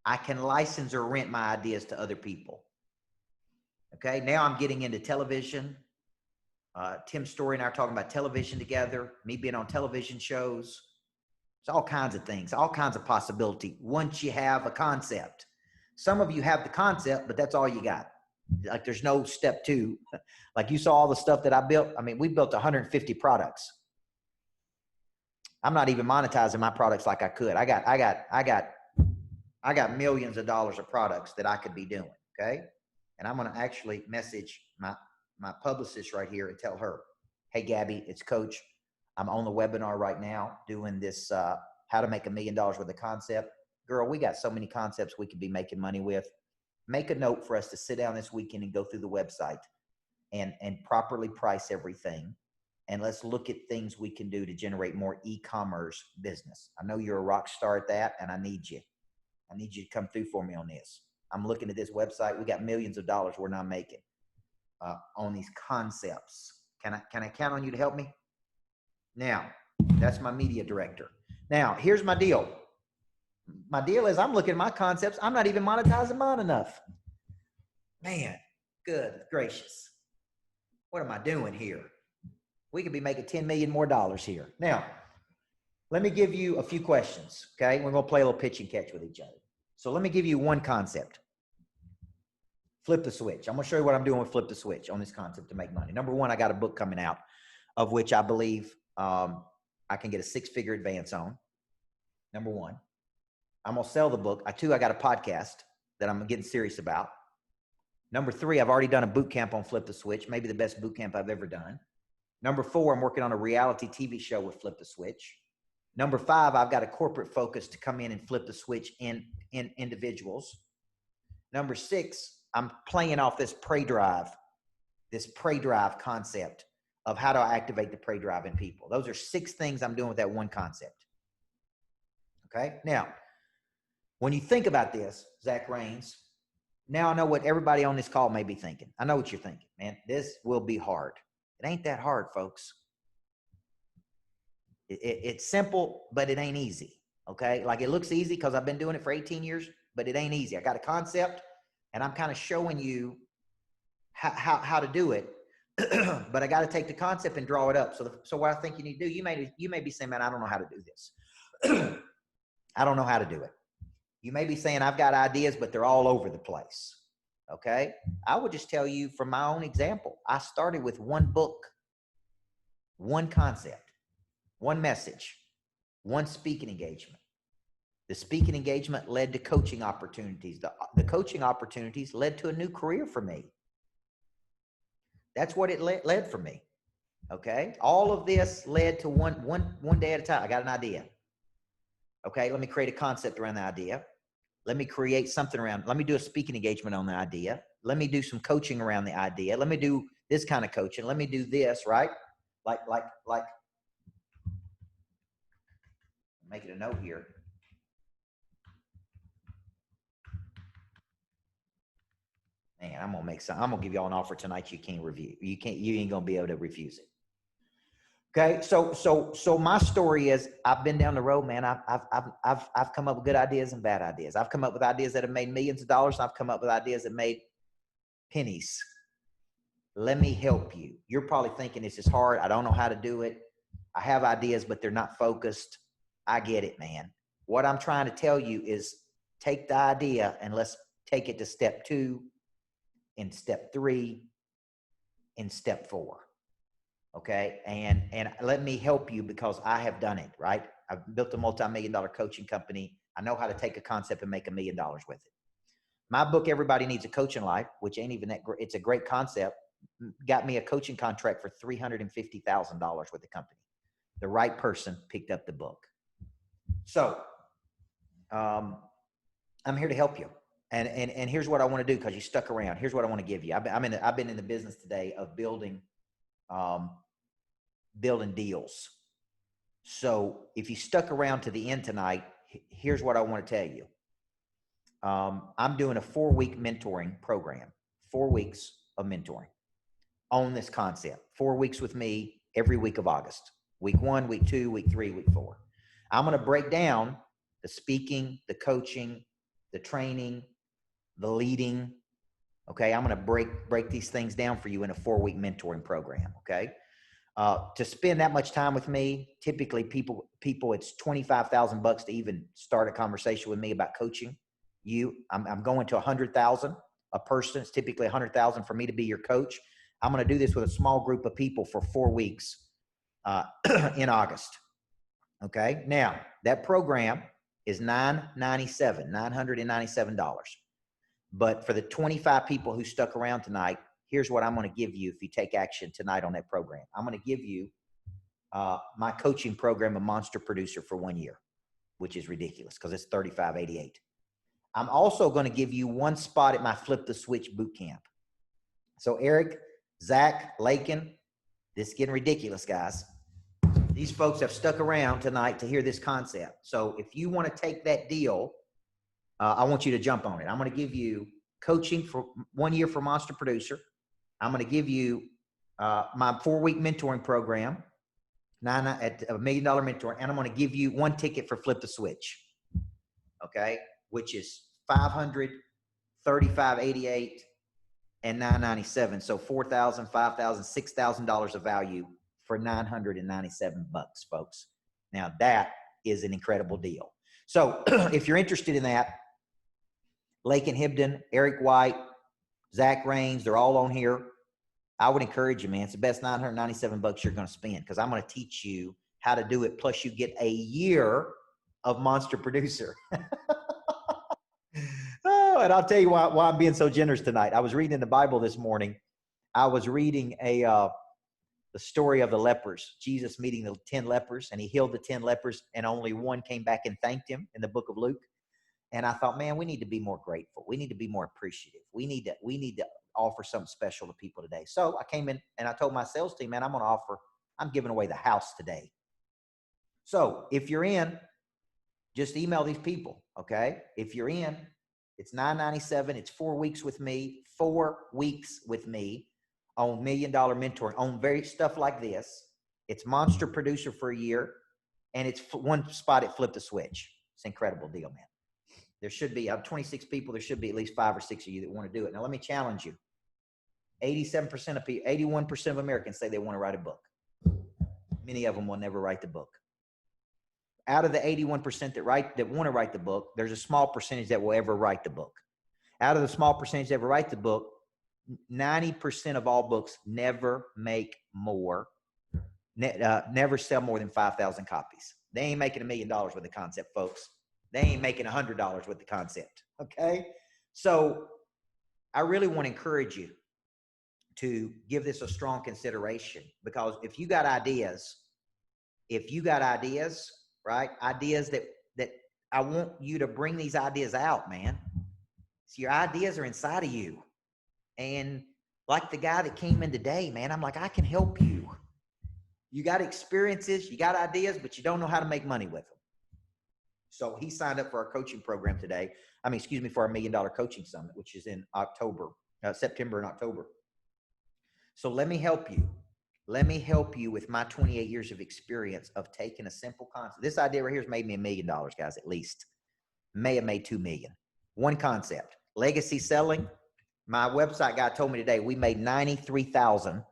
I can license or rent my ideas to other people. Okay, now I'm getting into television. Tim Story and I are talking about television together, me being on television shows. It's all kinds of things, all kinds of possibility once you have a concept. Some of you have the concept, but that's all you got. Like, there's no step 2. Like, you saw all the stuff that I built. I mean, we built 150 products. I'm not even monetizing my products like I could. I got millions of dollars of products that I could be doing. Okay. And I'm going to actually message my publicist right here and tell her, hey, Gabby, it's Coach. I'm on the webinar right now doing this, how to make $1 million worth of concept. Girl, we got so many concepts we could be making money with. Make a note for us to sit down this weekend and go through the website and properly price everything. And let's look at things we can do to generate more e-commerce business. I know you're a rock star at that, and I need you. I need you to come through for me on this. I'm looking at this website. We got millions of dollars we're not making on these concepts. Can I count on you to help me? Now, that's my media director. Now, here's my deal. My deal is I'm looking at my concepts. I'm not even monetizing mine enough. Man, good gracious. What am I doing here? We could be making $10 million more here. Now, let me give you a few questions, okay? We're going to play a little pitch and catch with each other. So let me give you one concept. Flip the switch. I'm going to show you what I'm doing with flip the switch on this concept to make money. Number 1, I got a book coming out of which I believe I can get a 6-figure advance on. Number 1. I'm going to sell the book. 2, I got a podcast that I'm getting serious about. Number 3, I've already done a boot camp on flip the switch, maybe the best boot camp I've ever done. Number 4, I'm working on a reality TV show with Flip the Switch. Number 5, I've got a corporate focus to come in and flip the switch in individuals. Number 6, I'm playing off this prey drive concept of how do I activate the prey drive in people. Those are 6 things I'm doing with that one concept. Okay. Now, when you think about this, Zach Rains, now I know what everybody on this call may be thinking. I know what you're thinking, man. This will be hard. It ain't that hard, folks. It's simple, but it ain't easy. Okay. Like it looks easy because I've been doing it for 18 years, but it ain't easy. I got a concept and I'm kind of showing you how to do it. But I got to take the concept and draw it up. So what I think you need to do, you may be saying, man, I don't know how to do this. I don't know how to do it. You may be saying, I've got ideas, but they're all over the place. Okay. I would just tell you from my own example, I started with one book, one concept, one message, one speaking engagement. The speaking engagement led to coaching opportunities. The coaching opportunities led to a new career for me. That's what it led for me. Okay. All of this led to one day at a time. I got an idea. Okay. Let me create a concept around the idea. Let me create something around, let me do a speaking engagement on the idea. Let me do some coaching around the idea. Let me do this kind of coaching. Let me do this, right? Like, make it a note here. Man, I'm gonna give y'all an offer tonight you can't review. You ain't gonna be able to refuse it. Okay, so my story is I've been down the road, man. I've come up with good ideas and bad ideas. I've come up with ideas that have made millions of dollars. I've come up with ideas that made pennies. Let me help you. You're probably thinking this is hard. I don't know how to do it. I have ideas, but they're not focused. I get it, man. What I'm trying to tell you is take the idea and let's take it to step 2, in step 3, in step 4. Okay. And let me help you because I have done it, right? I've built a multi-million-dollar coaching company. I know how to take a concept and make $1 million with it. My book, Everybody Needs a Coach in Life, which ain't even that great. It's a great concept. Got me a coaching contract for $350,000 with the company. The right person picked up the book. So, I'm here to help you. And here's what I want to do because you stuck around. Here's what I want to give you. I've been in the business today of building deals. So if you stuck around to the end tonight, here's what I want to tell you. I'm doing a 4-week mentoring program, 4 weeks of mentoring on this concept, 4 weeks with me every week of August, week 1, week 2, week 3, week 4. I'm going to break down the speaking, the coaching, the training, the leading. Okay. I'm going to break these things down for you in a 4-week mentoring program. Okay. To spend that much time with me, typically people, it's $25,000 to even start a conversation with me about coaching you. I'm going to 100,000 a person. It's typically 100,000 for me to be your coach. I'm going to do this with a small group of people for 4 weeks in August. Okay. Now that program is $997. But for the 25 people who stuck around tonight, here's what I'm going to give you if you take action tonight on that program. I'm going to give you my coaching program, a monster producer for 1 year, which is ridiculous because it's $35.88. I'm also going to give you one spot at my Flip the Switch boot camp. So Eric, Zach, Lakin, this is getting ridiculous, guys. These folks have stuck around tonight to hear this concept. So if you want to take that deal, I want you to jump on it. I'm going to give you coaching for 1 year for Monster Producer. I'm going to give you my 4-week mentoring program, at $1 million mentor, and I'm going to give you one ticket for Flip the Switch. Okay, which is $500, $35.88, and $997. So $4,000, $5,000, $6,000 of value for $997, folks. Now that is an incredible deal. So if you're interested in that, Lakin Hibden, Eric White, Zach Rains, they're all on here. I would encourage you, man. It's the best $997 you're going to spend because I'm going to teach you how to do it. Plus you get a year of Monster Producer. Oh, and I'll tell you why I'm being so generous tonight. I was reading in the Bible this morning. I was reading the the story of the lepers, Jesus meeting the 10 lepers, and he healed the 10 lepers, and only one came back and thanked him in the book of Luke. And I thought, man, we need to be more grateful. We need to be more appreciative. We need to offer something special to people today. So I came in and I told my sales team, man, I'm giving away the house today. So if you're in, just email these people, okay? If you're in, it's $997. It's 4 weeks with me, 4 weeks with me on $1 Million Mentoring, on very stuff like this. It's Monster Producer for a year, and it's one spot at Flip the Switch. It's an incredible deal, man. There should be, 26 people, there should be at least 5 or 6 of you that want to do it. Now, let me challenge you. 87% of people, 81% of Americans say they want to write a book. Many of them will never write the book. Out of the 81% that want to write the book, there's a small percentage that will ever write the book. Out of the small percentage that ever write the book, 90% of all books never make more, never sell more than 5,000 copies. They ain't making $1 million with the concept, folks. They ain't making $100 with the concept, okay? So I really want to encourage you to give this a strong consideration, because if you got ideas, right? Ideas that I want you to bring these ideas out, man. So your ideas are inside of you. And like the guy that came in today, man, I'm like, I can help you. You got experiences, you got ideas, but you don't know how to make money with them. So he signed up for our coaching program today. For our $1 Million Coaching Summit, which is in September and October. So let me help you. Let me help you with my 28 years of experience of taking a simple concept. This idea right here has made me $1 million, guys, at least. May have made $2 million. One concept, legacy selling. My website guy told me today we made $93,000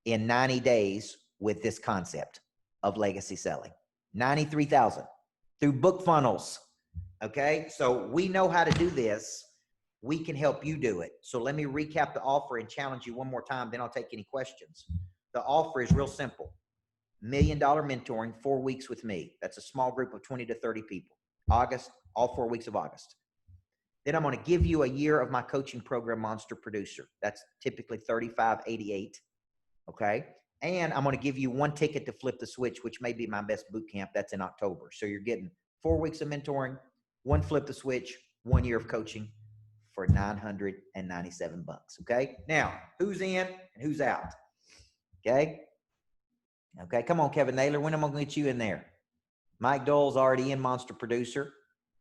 in 90 days with this concept of legacy selling. $93,000 through book funnels. Okay, so we know how to do this. We can help you do it. So let me recap the offer and challenge you one more time, then I'll take any questions. The offer is real simple. $1 Million Mentoring, 4 weeks with me. That's a small group of 20 to 30 people. August, all 4 weeks of August. Then I'm going to give you a year of my coaching program, Monster Producer. That's typically $35.88. Okay. And I'm going to give you 1 ticket to Flip the Switch, which may be my best boot camp. That's in October. So you're getting 4 weeks of mentoring, 1 Flip the Switch, 1 year of coaching for $997. Okay. Now, who's in and who's out? Okay. Okay. Come on, Kevin Naylor. When am I going to get you in there? Mike Dole's already in Monster Producer.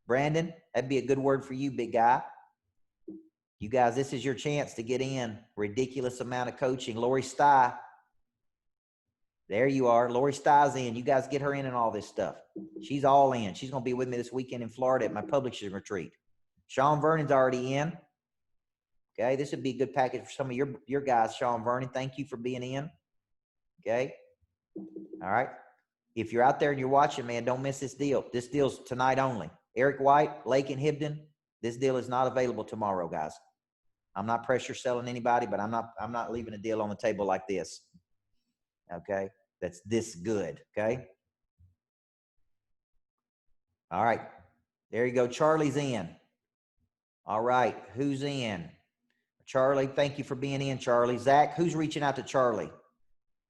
Brandon, that'd be a good word for you, big guy. You guys, this is your chance to get in. Ridiculous amount of coaching. Lori Stye. There you are. Lori Stye's in. You guys get her in and all this stuff. She's all in. She's going to be with me this weekend in Florida at my publishing retreat. Sean Vernon's already in. Okay. This would be a good package for some of your guys, Sean Vernon. Thank you for being in. Okay. All right. If you're out there and you're watching, man, don't miss this deal. This deal's tonight only. Eric White, Lake and Hibden. This deal is not available tomorrow, guys. I'm not pressure selling anybody, but I'm not leaving a deal on the table like this. Okay. That's this good. Okay. All right. There you go. Charlie's in. All right. Who's in? Charlie, thank you for being in, Charlie. Zach, who's reaching out to Charlie?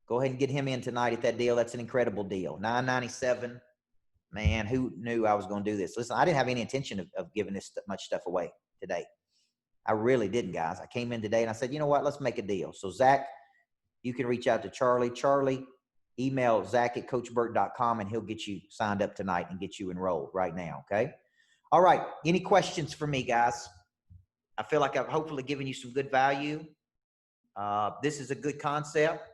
Go ahead and get him in tonight at that deal. That's an incredible deal. $997. Man, who knew I was going to do this? Listen, I didn't have any intention of giving this much stuff away today. I really didn't, guys. I came in today and I said, you know what? Let's make a deal. So, Zach, you can reach out to Charlie. Charlie, email Zach@CoachBurt.com and he'll get you signed up tonight and get you enrolled right now, okay? All right. Any questions for me, guys? I feel like I've hopefully given you some good value. This is a good concept.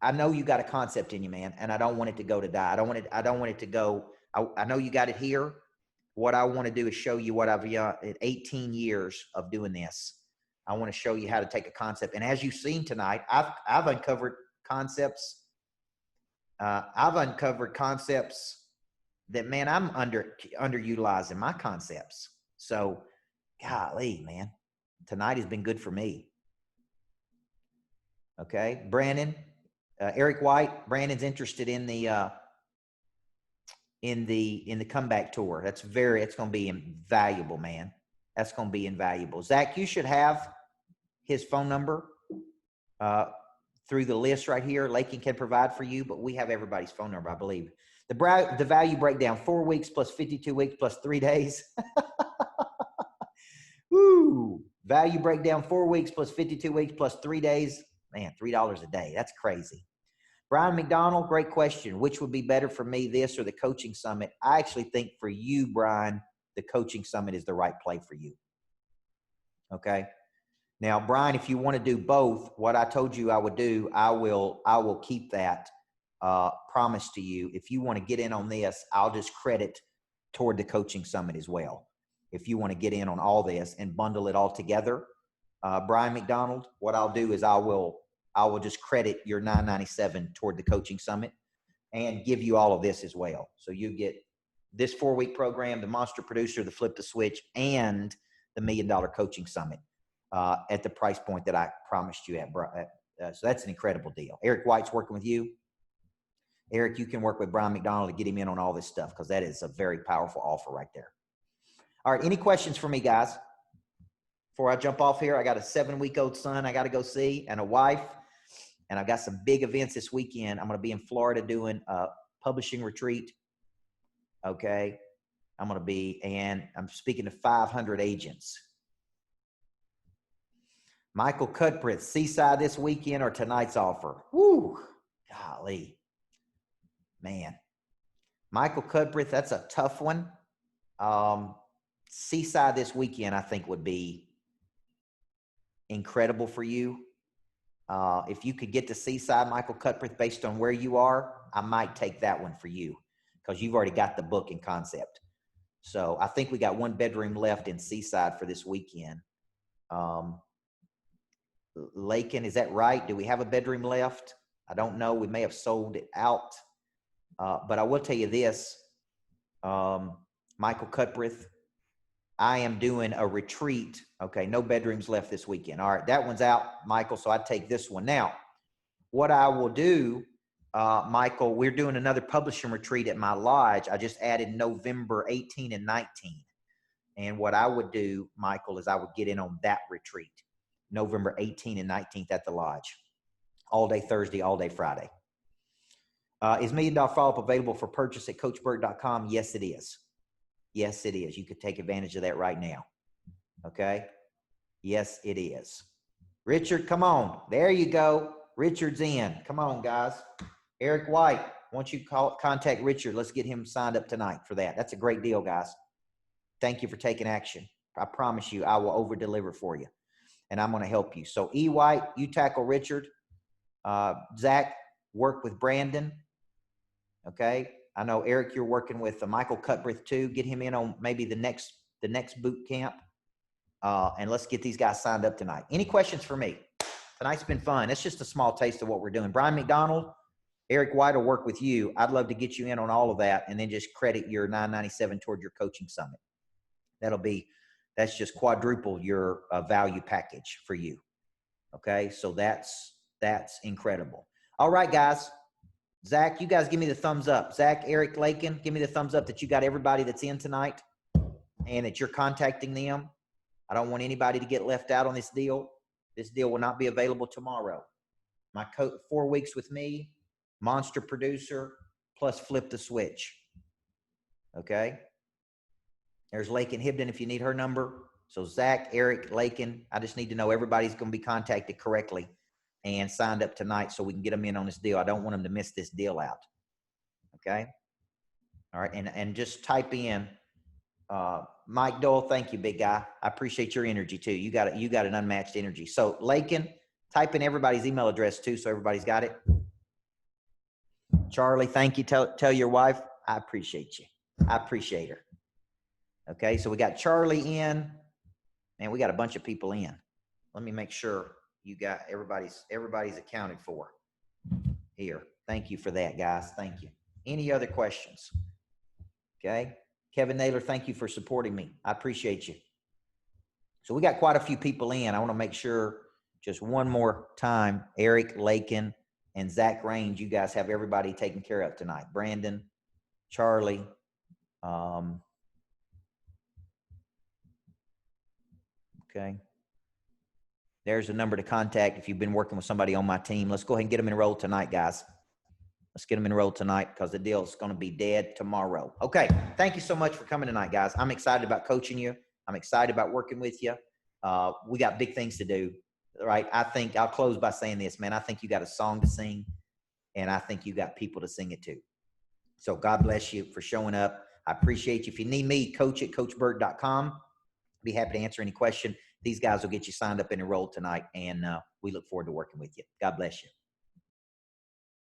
I know you got a concept in you, man, and I don't want it to go to die. I don't want it to go. I know you got it here. What I want to do is show you what I've 18 years of doing this. I want to show you how to take a concept. And as you've seen tonight, I've uncovered concepts. I've uncovered concepts that, man, I'm underutilizing my concepts. So, golly, man, tonight has been good for me. Okay, Brandon, Eric White. Brandon's interested in the comeback tour. It's going to be invaluable, man. That's going to be invaluable. Zach, you should have his phone number. through the list right here. Lakin can provide for you, but we have everybody's phone number, I believe. The value breakdown, 4 weeks plus 52 weeks plus 3 days. Woo! Value breakdown, 4 weeks plus 52 weeks plus 3 days. Man, $3 a day. That's crazy. Brian McDonald, great question. Which would be better for me, this or the coaching summit? I actually think for you, Brian, the coaching summit is the right play for you. Okay. Now, Brian, if you want to do both, what I told you I would do, I will keep that promise to you. If you want to get in on this, I'll just credit toward the coaching summit as well. If you want to get in on all this and bundle it all together, Brian McDonald, what I'll do is I will just credit your $997 toward the coaching summit and give you all of this as well. So you get this 4-week program, the Monster Producer, the Flip the Switch, and the $1 Million Coaching Summit at the price point that I promised you at. So that's an incredible deal. Eric White's working with you. Eric, you can work with Brian McDonald to get him in on all this stuff, because that is a very powerful offer right there. All right, any questions for me, guys? Before I jump off here, I got a 7-week-old son I got to go see, and a wife, and I've got some big events this weekend. I'm going to be in Florida doing a publishing retreat. Okay. And I'm speaking to 500 agents. Michael Cutbrith, Seaside this weekend or tonight's offer? Woo, golly. Man. Michael Cutbrith, that's a tough one. Seaside this weekend, I think, would be incredible for you. If you could get to Seaside, Michael Cutbrith, based on where you are, I might take that one for you, because you've already got the book and concept. So I think we got 1 bedroom left in Seaside for this weekend. Lakin, is that right? Do we have a bedroom left? I don't know. We may have sold it out. But I will tell you this, Michael Cutbrith, I am doing a retreat. Okay, no bedrooms left this weekend. All right, that one's out, Michael, so I take this one. Now, what I will do, Michael, we're doing another publishing retreat at my lodge. I just added November 18 and 19. And what I would do, Michael, is I would get in on that retreat, November 18 and 19th at the lodge. All day Thursday, all day Friday. Is $1 Million Follow-Up available for purchase at CoachBurt.com? Yes, it is. Yes, it is. You could take advantage of that right now. Okay? Yes, it is. Richard, come on. There you go. Richard's in. Come on, guys. Eric White, once you contact Richard, let's get him signed up tonight for that. That's a great deal, guys. Thank you for taking action. I promise you, I will over-deliver for you, and I'm going to help you. So, E. White, you tackle Richard. Zach, work with Brandon. Okay? I know, Eric, you're working with Michael Cutbrith too. Get him in on maybe the next boot camp. And let's get these guys signed up tonight. Any questions for me? Tonight's been fun. It's just a small taste of what we're doing. Brian McDonald, Eric White will work with you. I'd love to get you in on all of that, and then just credit your $997 toward your coaching summit. That's just quadruple your value package for you. Okay, so that's incredible. All right, guys. Zach, you guys give me the thumbs up. Zach, Eric, Lakin, give me the thumbs up that you got everybody that's in tonight and that you're contacting them. I don't want anybody to get left out on this deal. This deal will not be available tomorrow. My 4 weeks with me, Monster Producer, plus Flip the Switch. Okay? There's Lakin Hibden if you need her number. So Zach, Eric, Lakin, I just need to know everybody's going to be contacted correctly and signed up tonight so we can get them in on this deal. I don't want them to miss this deal out. Okay? All right, and just type in Mike Dole. Thank you, big guy. I appreciate your energy too. You got an unmatched energy. So Lakin, type in everybody's email address too, so everybody's got it. Charlie, thank you. Tell your wife I appreciate you. I appreciate her. Okay, so we got Charlie in, and we got a bunch of people in. Let me make sure you got everybody's accounted for here. Thank you for that, guys. Thank you. Any other questions? Okay. Kevin Naylor, thank you for supporting me. I appreciate you. So we got quite a few people in. I want to make sure just one more time, Eric, Lakin, and Zach Range, you guys have everybody taken care of tonight. Brandon, Charlie, okay. There's a number to contact if you've been working with somebody on my team. Let's go ahead and get them enrolled tonight, guys. Let's get them enrolled tonight because the deal is going to be dead tomorrow. Okay. Thank you so much for coming tonight, guys. I'm excited about coaching you. I'm excited about working with you. We got big things to do, right? I think I'll close by saying this, man. I think you got a song to sing, and I think you got people to sing it to. So God bless you for showing up. I appreciate you. If you need me, coach@coachburt.com. Be happy to answer any question. These guys will get you signed up and enrolled tonight, and we look forward to working with you. God bless you.